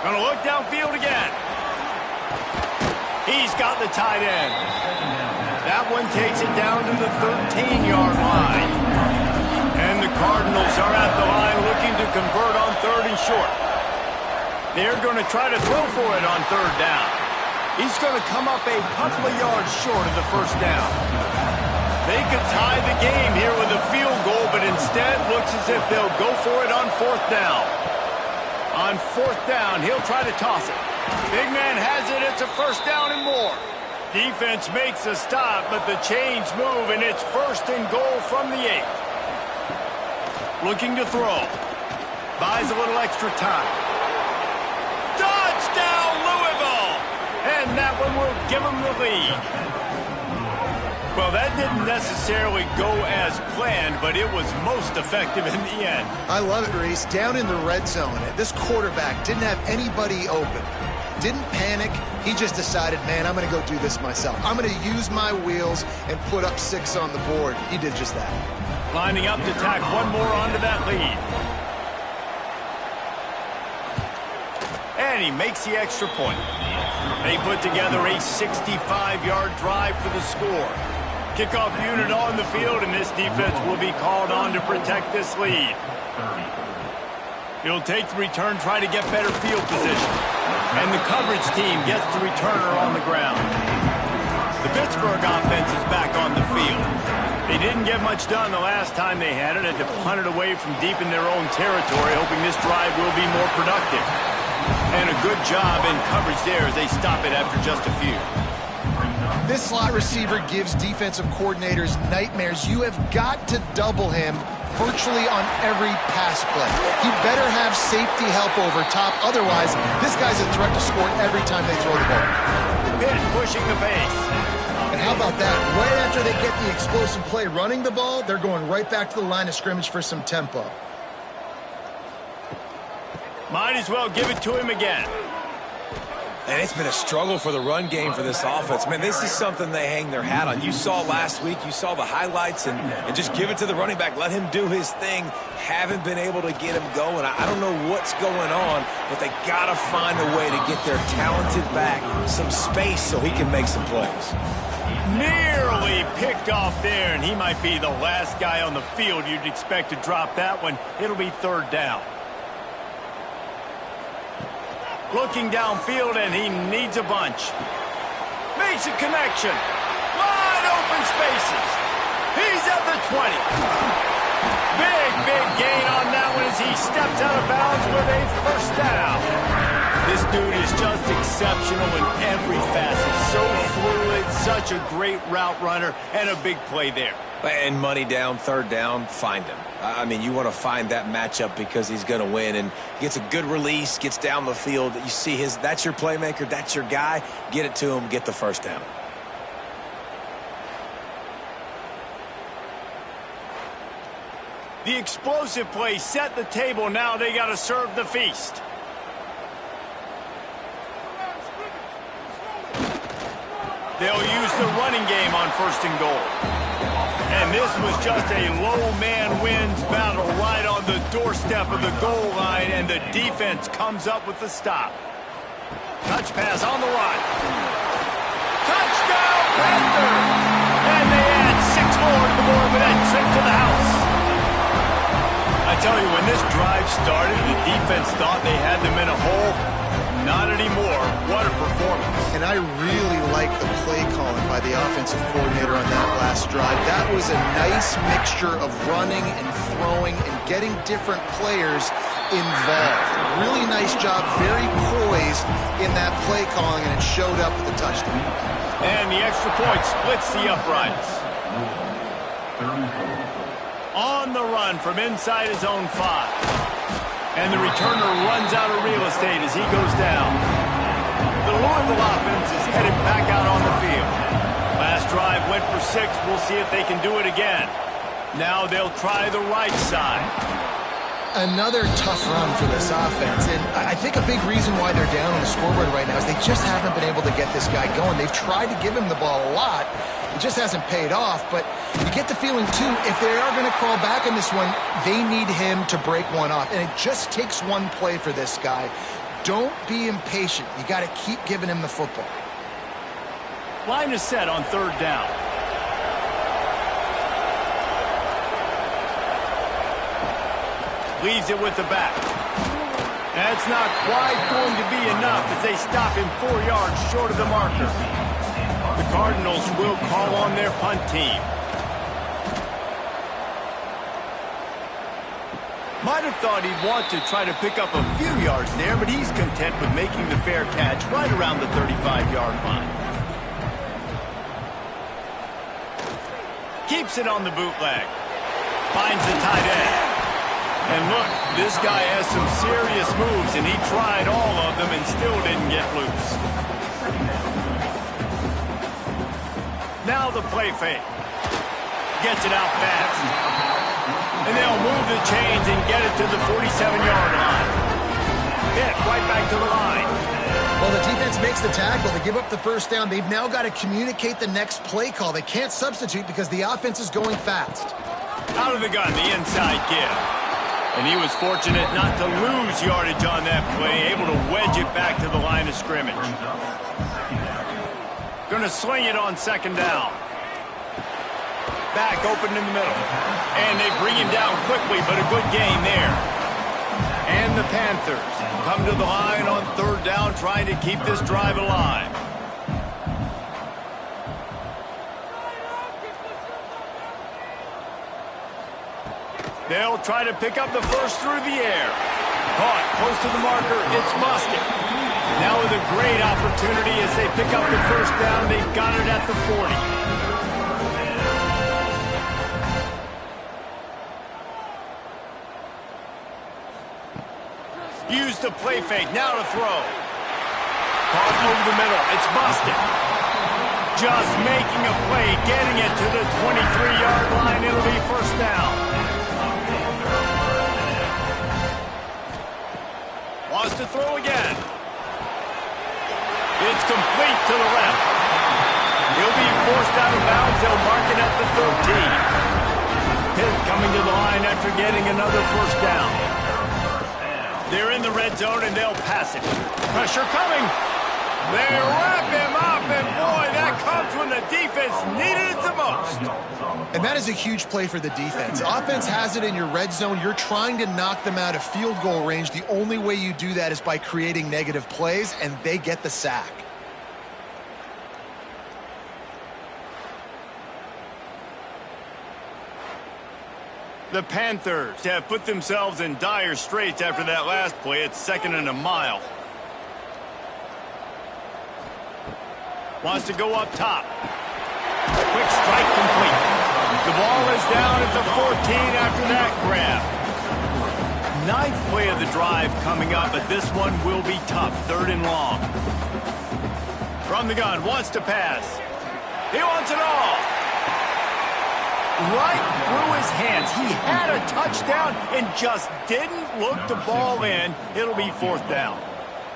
Gonna look downfield again. He He's got the tight end. That one takes it down to the 13-yard line. And the Cardinals are at the line looking to convert on 3rd and short. They're going to try to throw for it on 3rd down. He's going to come up a couple of yards short of the 1st down. They could tie the game here with a field goal, but instead looks as if they'll go for it on 4th down. On 4th down, he'll try to toss it. Big man has it. It's a 1st down and more. Defense makes a stop, but the chains move, and it's 1st and goal from the 8. Looking to throw. Buys a little extra time. Touchdown, Louisville! And that one will give them the lead. Well, that didn't necessarily go as planned, but it was most effective in the end. I love it, Reese. Down in the red zone, this quarterback didn't have anybody open. Didn't panic. He just decided, man, I'm going to go do this myself. I'm going to use my wheels and put up 6 on the board. He did just that. Lining up to tack one more onto that lead. And he makes the extra point. They put together a 65-yard drive for the score. Kickoff unit on the field, and this defense will be called on to protect this lead. He'll take the return, try to get better field position. And the coverage team gets the returner on the ground. The Pittsburgh offense is back on the field. They didn't get much done the last time they had it, had to punt it away from deep in their own territory, hoping this drive will be more productive. And a good job in coverage there as they stop it after just a few. This slot receiver gives defensive coordinators nightmares. You have got to double him virtually on every pass play. He better have safety help over top. Otherwise, this guy's a threat to score every time they throw the ball. Pitt pushing the pace. And how about that? Right after they get the explosive play running the ball, they're going right back to the line of scrimmage for some tempo. Might as well give it to him again. And it's been a struggle for the run game for this offense. Man, this is something they hang their hat on. You saw last week, you saw the highlights, and just give it to the running back. Let him do his thing. Haven't been able to get him going. I don't know what's going on, but they got to find a way to get their talented back some space so he can make some plays. Nearly picked off there, and he might be the last guy on the field you'd expect to drop that one. It'll be 3rd down. Looking downfield, and he needs a bunch. Makes a connection. Wide open spaces. He's at the 20. Big gain on that one as he steps out of bounds with a 1st down. This dude is just exceptional in every facet. So fluid, such a great route runner, and a big play there. And money down, 3rd down, find him. I mean, you want to find that matchup because he's going to win, and gets a good release, gets down the field. You see that's your playmaker, that's your guy. Get it to him, get the 1st down. The explosive play set the table. Now they got to serve the feast. They'll use the running game on 1st and goal. And this was just a low man wins battle right on the doorstep of the goal line, and the defense comes up with the stop. Touch pass on the run. Touchdown, Panthers! And they add 6 more to the board with that trip to the house. I tell you, when this drive started, the defense thought they had them in a hole. Not anymore. What a performance. And I really like the play calling by the offensive coordinator on that last drive. That was a nice mixture of running and throwing and getting different players involved. Really nice job, very poised in that play calling, and it showed up with the touchdown. And the extra point splits the uprights. On the run from inside his own 5. And the returner runs out of real estate as he goes down. The Louisville offense is headed back out on the field. Last drive went for 6. We'll see if they can do it again. Now they'll try the right side. Another tough run for this offense. And I think a big reason why they're down on the scoreboard right now is they just haven't been able to get this guy going. They've tried to give him the ball a lot. It just hasn't paid off, but you get the feeling, too, if they are going to crawl back in this one, they need him to break one off. And it just takes one play for this guy. Don't be impatient. You got to keep giving him the football. Line is set on 3rd down. Leaves it with the back. That's not quite going to be enough as they stop him 4 yards short of the marker. The Cardinals will call on their punt team. Might have thought he'd want to try to pick up a few yards there, but he's content with making the fair catch right around the 35-yard line. Keeps it on the bootleg. Finds the tight end. And look, this guy has some serious moves, and he tried all of them and still didn't get loose. Now the play fake. Gets it out fast. And they'll move the chains and get it to the 47-yard line. Hit right back to the line. Well, the defense makes the tackle. They give up the 1st down. They've now got to communicate the next play call. They can't substitute because the offense is going fast. Out of the gun, the inside give. And he was fortunate not to lose yardage on that play, able to wedge it back to the line of scrimmage. Going to sling it on 2nd down. Back open in the middle. And they bring him down quickly, but a good gain there. And the Panthers come to the line on 3rd down, trying to keep this drive alive. They'll try to pick up the first through the air. Caught close to the marker. It's Musket. Now with a great opportunity as they pick up the 1st down. They've got it at the 40. Use the play fake. Now to throw. Caught over the middle. It's Musket. Just making a play. Getting it to the 23-yard line. It'll be 1st down. Wants to throw again. It's complete to the left. He'll be forced out of bounds. They'll mark it at the 13. Pitt coming to the line after getting another 1st down. They're in the red zone, and they'll pass it. Pressure coming. They wrap him up, and boy, that comes when the defense needed it the most. And that is a huge play for the defense. Offense has it in your red zone. You're trying to knock them out of field goal range. The only way you do that is by creating negative plays, and they get the sack. The Panthers have put themselves in dire straits after that last play. It's 2nd and a mile. Wants to go up top. Quick strike complete. The ball is down at the 14 after that grab. 9th play of the drive coming up, but this one will be tough. 3rd and long. From the gun, wants to pass. He wants it all. Right through his hands. He had a touchdown and just didn't look the ball in. It'll be 4th down.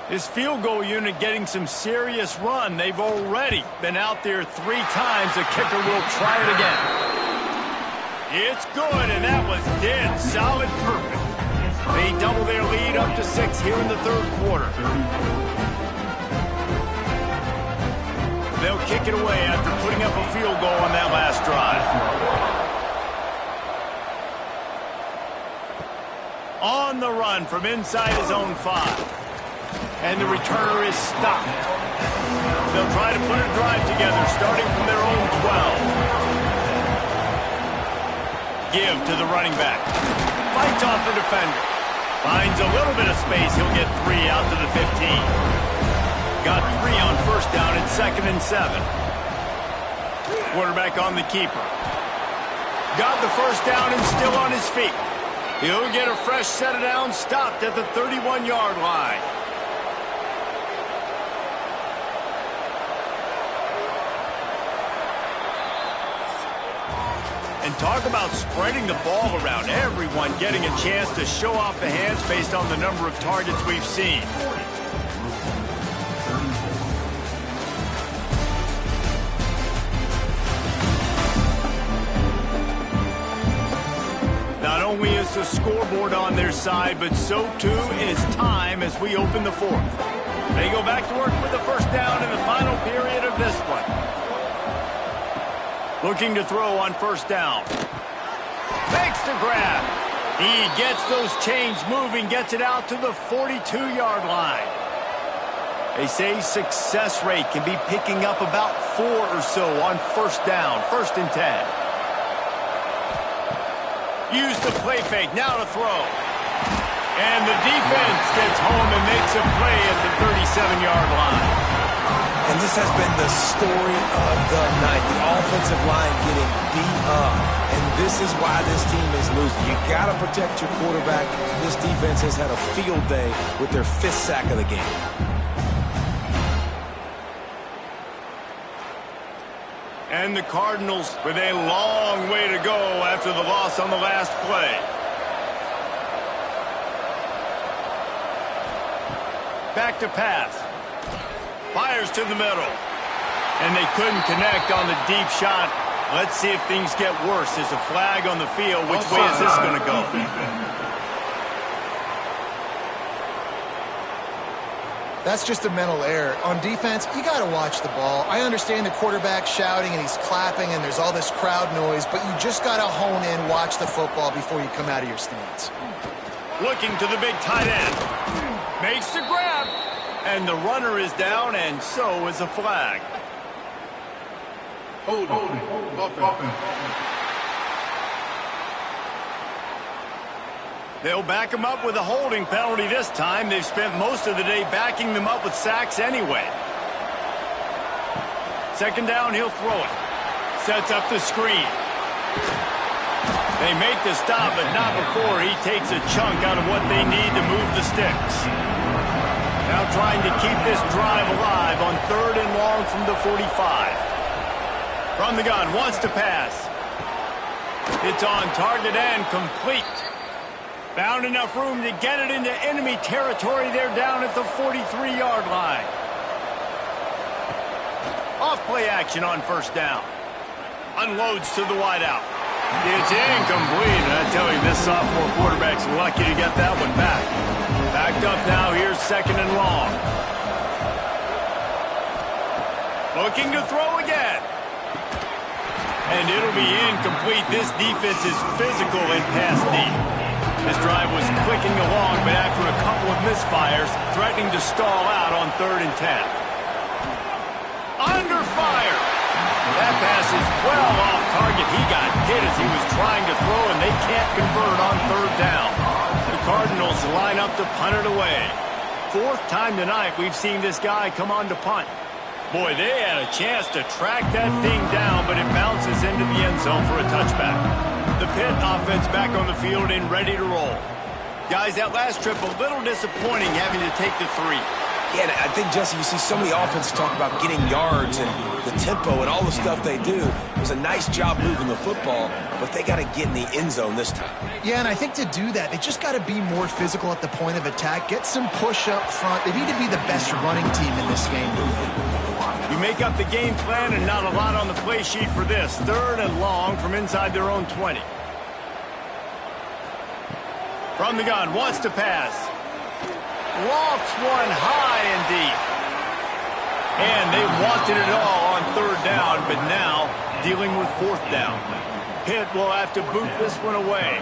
His field goal unit getting some serious run. They've already been out there 3 times. The kicker will try it again. It's good, and that was dead solid perfect. They double their lead up to 6 here in the 3rd quarter. They'll kick it away after putting up a field goal on that last drive. On the run from inside his own 5. And the returner is stopped. They'll try to put a drive together, starting from their own 12. Give to the running back. Fights off the defender. Finds a little bit of space. He'll get 3 out to the 15. Got 3 on 1st down and 2nd and 7. Quarterback on the keeper. Got the 1st down and still on his feet. He'll get a fresh set of downs, stopped at the 31-yard line. And talk about spreading the ball around. Everyone getting a chance to show off the hands based on the number of targets we've seen. Not only is the scoreboard on their side, but so too is time as we open the 4th. They go back to work with the 1st down in the final period of this one. Looking to throw on first down. Makes the grab. He gets those chains moving, gets it out to the 42-yard line. They say success rate can be picking up about 4 or so on first down, 1st and 10. Use the play fake, now to throw. And the defense gets home and makes a play at the 37-yard line. And this has been the story of the night. The offensive line getting beat up. And this is why this team is losing. You got to protect your quarterback. This defense has had a field day with their 5th sack of the game. And the Cardinals with a long way to go after the loss on the last play. Back to pass. Fires to the middle. And they couldn't connect on the deep shot. Let's see if things get worse. There's a flag on the field. Which way is this going to go? That's just a mental error. On defense, you got to watch the ball. I understand the quarterback shouting and he's clapping and there's all this crowd noise, but you just got to hone in, watch the football before you come out of your stance. Looking to the big tight end. Makes the grab. And the runner is down, and so is a flag. Hold. They'll back him up with a holding penalty this time. They've spent most of the day backing them up with sacks anyway. 2nd down, he'll throw it. Sets up the screen. They make the stop, but not before he takes a chunk out of what they need to move the sticks. Now trying to keep this drive alive on 3rd and long from the 45. From the gun, wants to pass. It's on target and complete. Found enough room to get it into enemy territory. They're down at the 43-yard line. Off play action on 1st down. Unloads to the wideout. It's incomplete. I tell you, this sophomore quarterback's lucky to get that one back. Backed up now. Here's 2nd and long. Looking to throw again. And it'll be incomplete. This defense is physical and pass deep. This drive was clicking along, but after a couple of misfires, threatening to stall out on 3rd and 10. Under fire. That pass is well off target. He got hit as he was trying to throw, and they can't convert on 3rd down. The Cardinals line up to punt it away. 4th time tonight we've seen this guy come on to punt. Boy, they had a chance to track that thing down, but it bounces into the end zone for a touchback. The Pitt offense back on the field and ready to roll. Guys, that last trip a little disappointing having to take the 3. Yeah, and I think, Jesse, you see so many offenses talk about getting yards and the tempo and all the stuff they do. It was a nice job moving the football, but they got to get in the end zone this time. Yeah, and I think to do that, they just got to be more physical at the point of attack, get some push up front. They need to be the best running team in this game. You make up the game plan and not a lot on the play sheet for this. 3rd and long from inside their own 20. From the gun, wants to pass. Lofts one high and deep. And they wanted it all on 3rd down, but now dealing with 4th down. Pitt will have to boot this one away.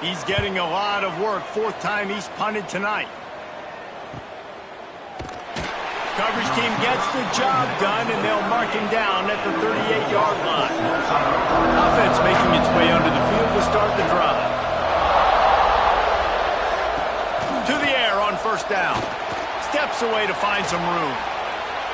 He's getting a lot of work. 4th time he's punted tonight. Coverage team gets the job done, and they'll mark him down at the 38-yard line. Offense making its way onto the field to start the drive. To the air on 1st down. Steps away to find some room.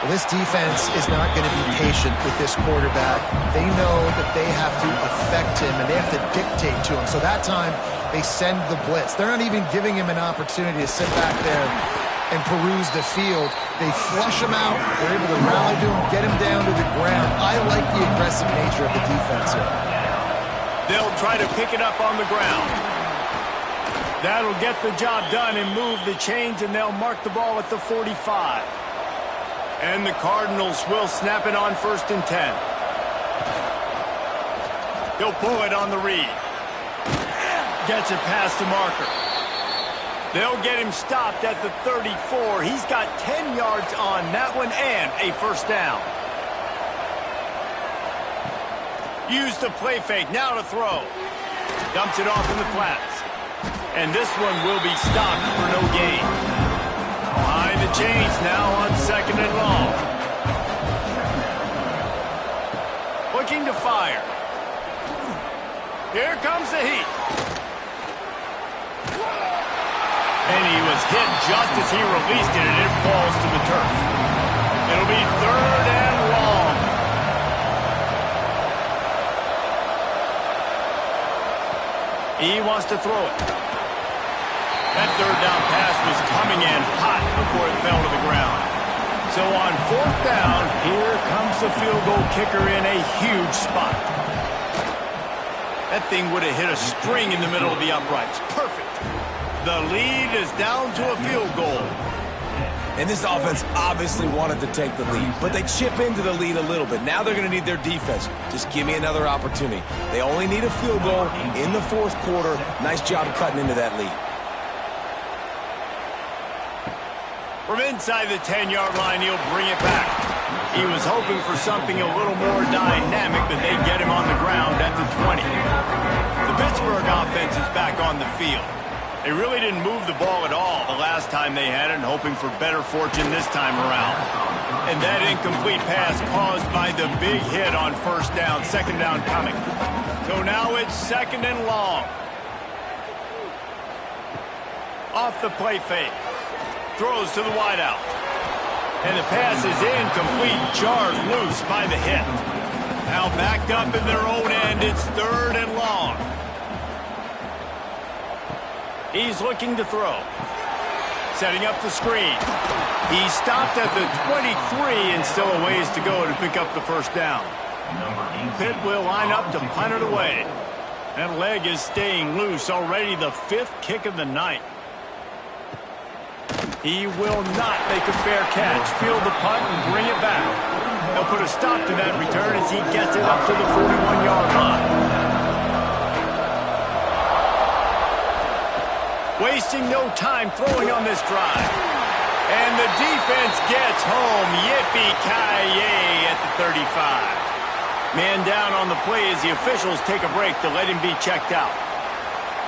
Well, this defense is not going to be patient with this quarterback. They know that they have to affect him, and they have to dictate to him. So that time, they send the blitz. They're not even giving him an opportunity to sit back there and peruse the field. They flush him out. They're able to rally to him, get him down to the ground. I like the aggressive nature of the defense here. They'll try to pick it up on the ground. That'll get the job done and move the chains, and they'll mark the ball at the 45. And the Cardinals will snap it on 1st and 10. He'll pull it on the read. Gets it past the marker. They'll get him stopped at the 34. He's got 10 yards on that one and a 1st down. Use the play fake, now to throw. Dumps it off in the flats. And this one will be stopped for no gain. Behind the chains now on 2nd and long. Looking to fire. Here comes the heat. And he was hit just as he released it, and it falls to the turf. It'll be 3rd and long. He wants to throw it. That 3rd down pass was coming in hot before it fell to the ground. So on 4th down, here comes the field goal kicker in a huge spot. That thing would have hit a string in the middle of the uprights. Perfect. The lead is down to a field goal. And this offense obviously wanted to take the lead, but they chip into the lead a little bit. Now they're going to need their defense. Just give me another opportunity. They only need a field goal in the 4th quarter. Nice job cutting into that lead. From inside the 10-yard line, he'll bring it back. He was hoping for something a little more dynamic, but they get him on the ground at the 20. The Pittsburgh offense is back on the field. They really didn't move the ball at all the last time they had it, and hoping for better fortune this time around. And that incomplete pass caused by the big hit on 1st down, 2nd down coming. So now it's 2nd and long. Off the play fake. Throws to the wideout. And the pass is incomplete, jarred loose by the hit. Now backed up in their own end, it's 3rd and long. He's looking to throw. Setting up the screen. He stopped at the 23 and still a ways to go to pick up the 1st down. Pitt will line up to punt it away. That leg is staying loose, already the 5th kick of the night. He will not make a fair catch. Field the punt and bring it back. He'll put a stop to that return as he gets it up to the 41-yard line. Wasting no time throwing on this drive. And the defense gets home. Yippee-ki-yay at the 35. Man down on the play as the officials take a break to let him be checked out.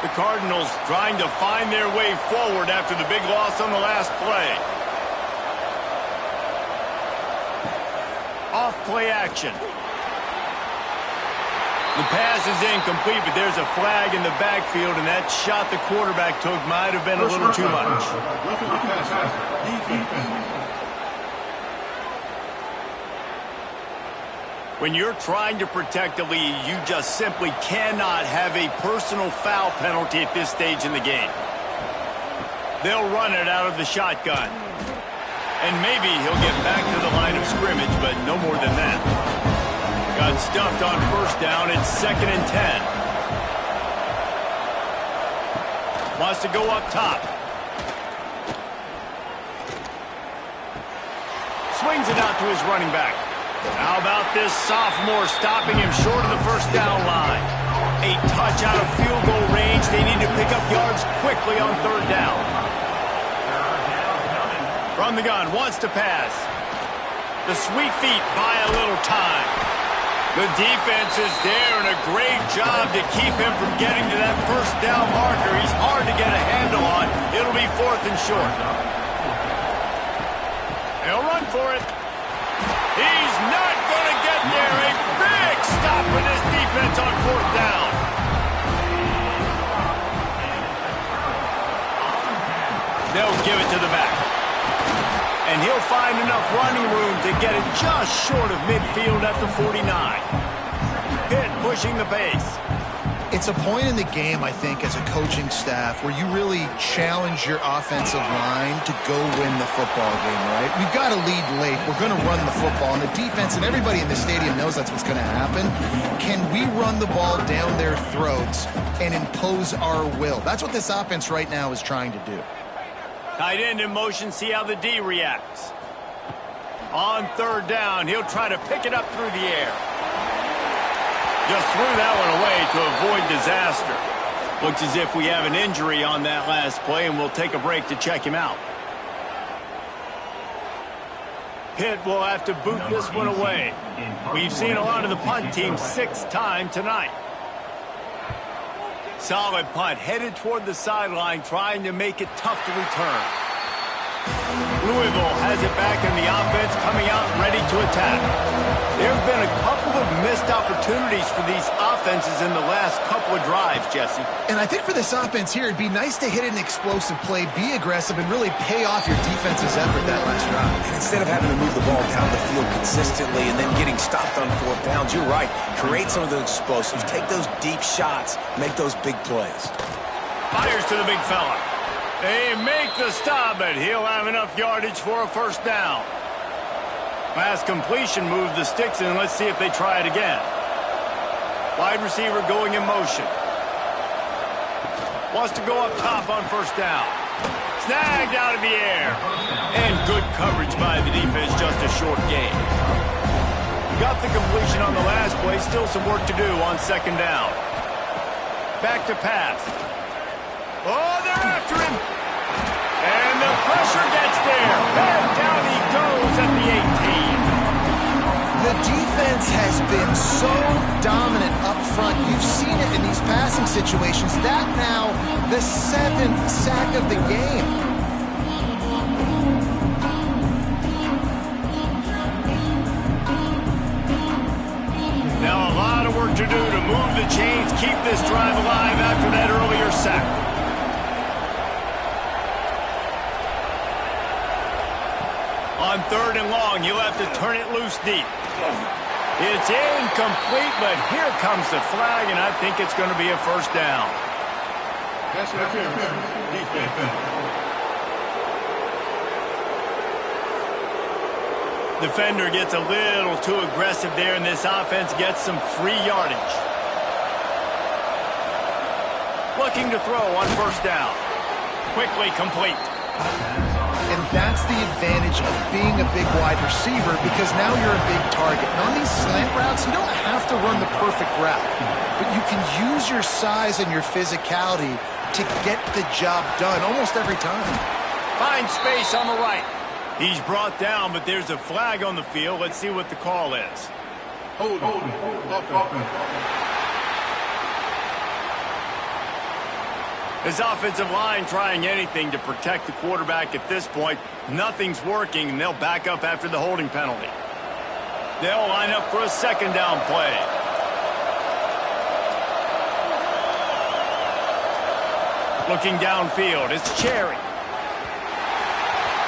The Cardinals trying to find their way forward after the big loss on the last play. Off play action. The pass is incomplete, but there's a flag in the backfield, and that shot the quarterback took might have been a little too much. When you're trying to protect the lead, you just simply cannot have a personal foul penalty at this stage in the game. They'll run it out of the shotgun. And maybe he'll get back to the line of scrimmage, but no more than that. Got stuffed on 1st down. It's 2nd and 10. Wants to go up top. Swings it out to his running back. How about this sophomore stopping him short of the 1st down line? A touch out of field goal range. They need to pick up yards quickly on 3rd down. From the gun, wants to pass. The sweet feet buy a little time. The defense is there, and a great job to keep him from getting to that 1st down marker. He's hard to get a handle on. It'll be 4th and short. They'll run for it. He's not going to get there. A big stop for this defense on 4th down. They'll give it to the back. And he'll find enough running room to get it just short of midfield at the 49. Pitt pushing the pace. It's a point in the game, I think, as a coaching staff where you really challenge your offensive line to go win the football game, right? We've got to lead late. We're going to run the football. And the defense and everybody in the stadium knows that's what's going to happen. Can we run the ball down their throats and impose our will? That's what this offense right now is trying to do. Tight end in motion, see how the D reacts. On 3rd down, he'll try to pick it up through the air. Just threw that one away to avoid disaster. Looks as if we have an injury on that last play, and we'll take a break to check him out. Pitt will have to boot this one away. We've seen a lot of the punt team 6 times tonight. Solid punt, headed toward the sideline, trying to make it tough to return. Louisville has it back in the offense, coming out ready to attack. There have been a couple of missed opportunities for these offenses in the last couple of drives, Jesse. And I think for this offense here, it'd be nice to hit an explosive play, be aggressive, and really pay off your defense's effort that last drive. And instead of having to move the ball down the field consistently and then getting stopped on 4th downs, you're right. Create some of those explosives. Take those deep shots. Make those big plays. Fires to the big fella. They make the stop, but he'll have enough yardage for a first down. Pass completion, move the sticks, and let's see if they try it again. Wide receiver going in motion. Wants to go up top on first down. Snagged out of the air. And good coverage by the defense, just a short gain. Got the completion on the last play, still some work to do on second down. Back to pass. Oh, they're after him. And the pressure gets there. And down he goes at the 18. The defense has been so dominant up front. You've seen it in these passing situations. That now, the 7th sack of the game. Now a lot of work to do to move the chains, keep this drive alive after that earlier sack. On 3rd and long, you'll have to turn it loose deep. It's incomplete, but here comes the flag, and I think it's going to be a first down. Pass interference. Defense. Defender gets a little too aggressive there, and this offense gets some free yardage. Looking to throw on first down. Quickly complete. And that's the advantage of being a big wide receiver, because now you're a big target. And on these slant routes, you don't have to run the perfect route, but you can use your size and your physicality to get the job done almost every time. Finds space on the right. He's brought down, but there's a flag on the field. Let's see what the call is. Hold. His offensive line trying anything to protect the quarterback at this point. Nothing's working, and they'll back up after the holding penalty. They'll line up for a second down play. Looking downfield, it's Cherry.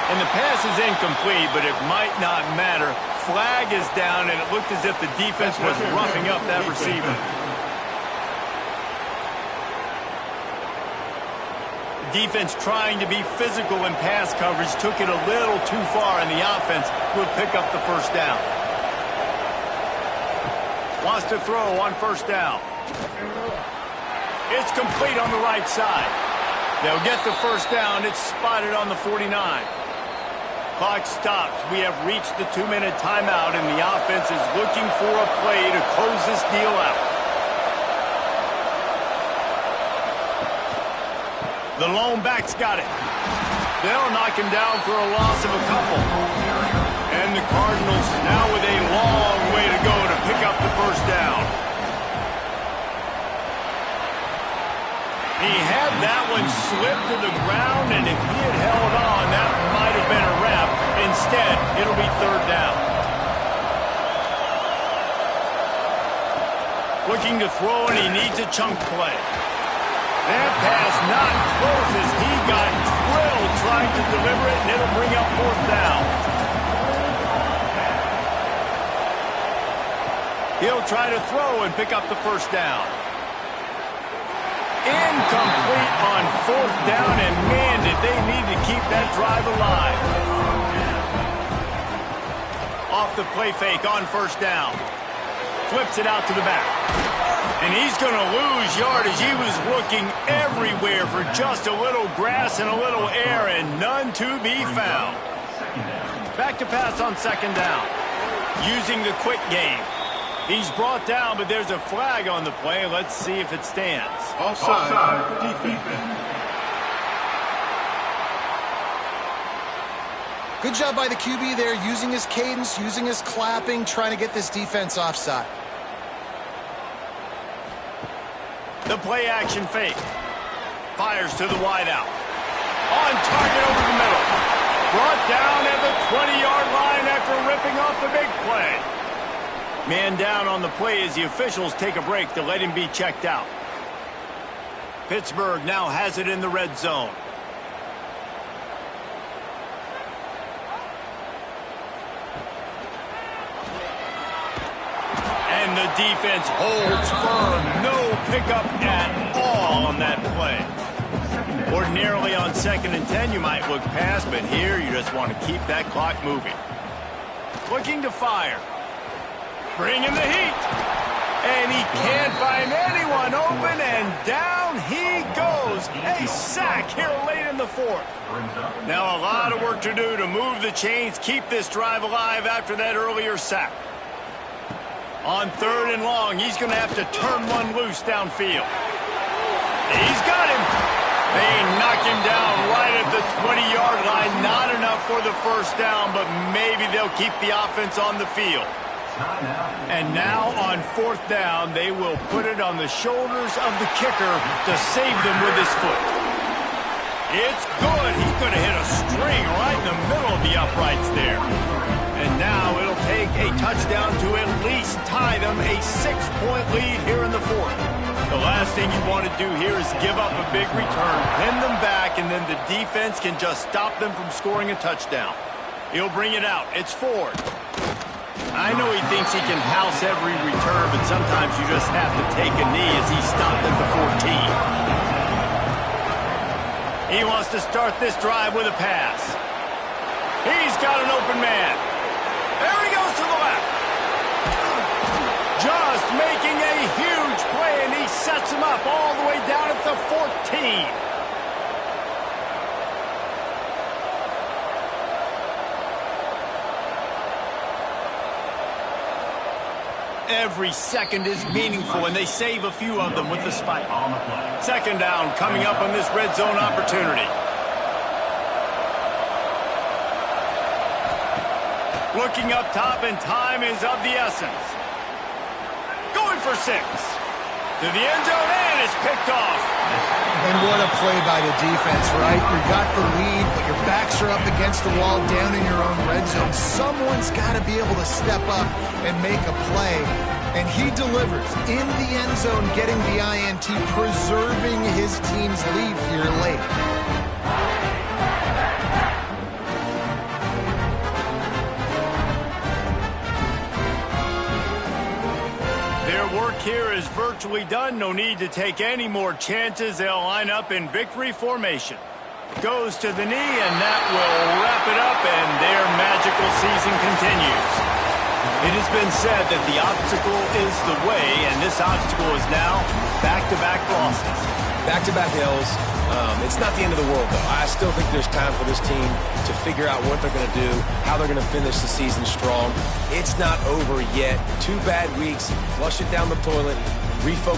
And the pass is incomplete, but it might not matter. Flag is down, and it looked as if the defense was roughing up that receiver. Defense trying to be physical in pass coverage took it a little too far, and the offense will pick up the first down. Wants to throw on first down. It's complete on the right side. They'll get the first down. It's spotted on the 49. Clock stops. We have reached the 2-minute timeout, and the offense is looking for a play to close this deal out. The lone back's got it. They'll knock him down for a loss of a couple. And the Cardinals now with a long way to go to pick up the first down. He had that one slip to the ground, and if he had held on, that might have been a wrap. Instead, it'll be 3rd down. Looking to throw, and he needs a chunk play. That pass not close as he got drilled trying to deliver it, and it'll bring up 4th down. He'll try to throw and pick up the first down. Incomplete on 4th down, and man, did they need to keep that drive alive. Off the play fake on first down. Flips it out to the back. And he's going to lose yardage. He was looking everywhere for just a little grass and a little air, and none to be found. Back to pass on second down. Using the quick game. He's brought down, but there's a flag on the play. Let's see if it stands. Offside. Defense. Good job by the QB there, using his cadence, using his clapping, trying to get this defense offside. The play action fake. Fires to the wideout. On target over the middle. Brought down at the 20-yard line after ripping off the big play. Man down on the play as the officials take a break to let him be checked out. Pittsburgh now has it in the red zone. And the defense holds firm. No pickup at all on that play. Ordinarily on 2nd and 10, you might look past, but here you just want to keep that clock moving. Looking to fire. Bringing the heat. And he can't find anyone open, and down he goes. A sack here late in the 4th. Now a lot of work to do to move the chains, keep this drive alive after that earlier sack. On 3rd and long, he's going to have to turn one loose downfield. He's got him. They knock him down right at the 20-yard line. Not enough for the first down, but maybe they'll keep the offense on the field. And now on 4th down, they will put it on the shoulders of the kicker to save them with his foot. It's good. He's going to hit a string right in the middle of the uprights there. And now it'll take a touchdown to at least tie them a 6-point lead here in the 4th. The last thing you want to do here is give up a big return, pin them back, and then the defense can just stop them from scoring a touchdown. He'll bring it out. It's Ford. I know he thinks he can house every return, but sometimes you just have to take a knee as he's stopped at the 14. He wants to start this drive with a pass. He's got an open man. There he goes to the left. Just making a huge play, and he sets him up all the way down at the 14. Every second is meaningful, and they save a few of them with the spike. 2nd down coming up on this red zone opportunity. Looking up top, and time is of the essence. Going for 6. To the end zone, and it's picked off. And what a play by the defense, right? You got the lead, but your backs are up against the wall down in your own red zone. Someone's got to be able to step up and make a play. And he delivers in the end zone, getting the INT, preserving his team's lead here late. Work here is virtually done. No need to take any more chances. They'll line up in victory formation. Goes to the knee, and that will wrap it up, and their magical season continues. It has been said that the obstacle is the way, and this obstacle is now back-to-back losses. Back-to-back L's. It's not the end of the world, though. I still think there's time for this team to figure out what they're going to do, how they're going to finish the season strong. It's not over yet. 2 bad weeks. Flush it down the toilet. Refocus.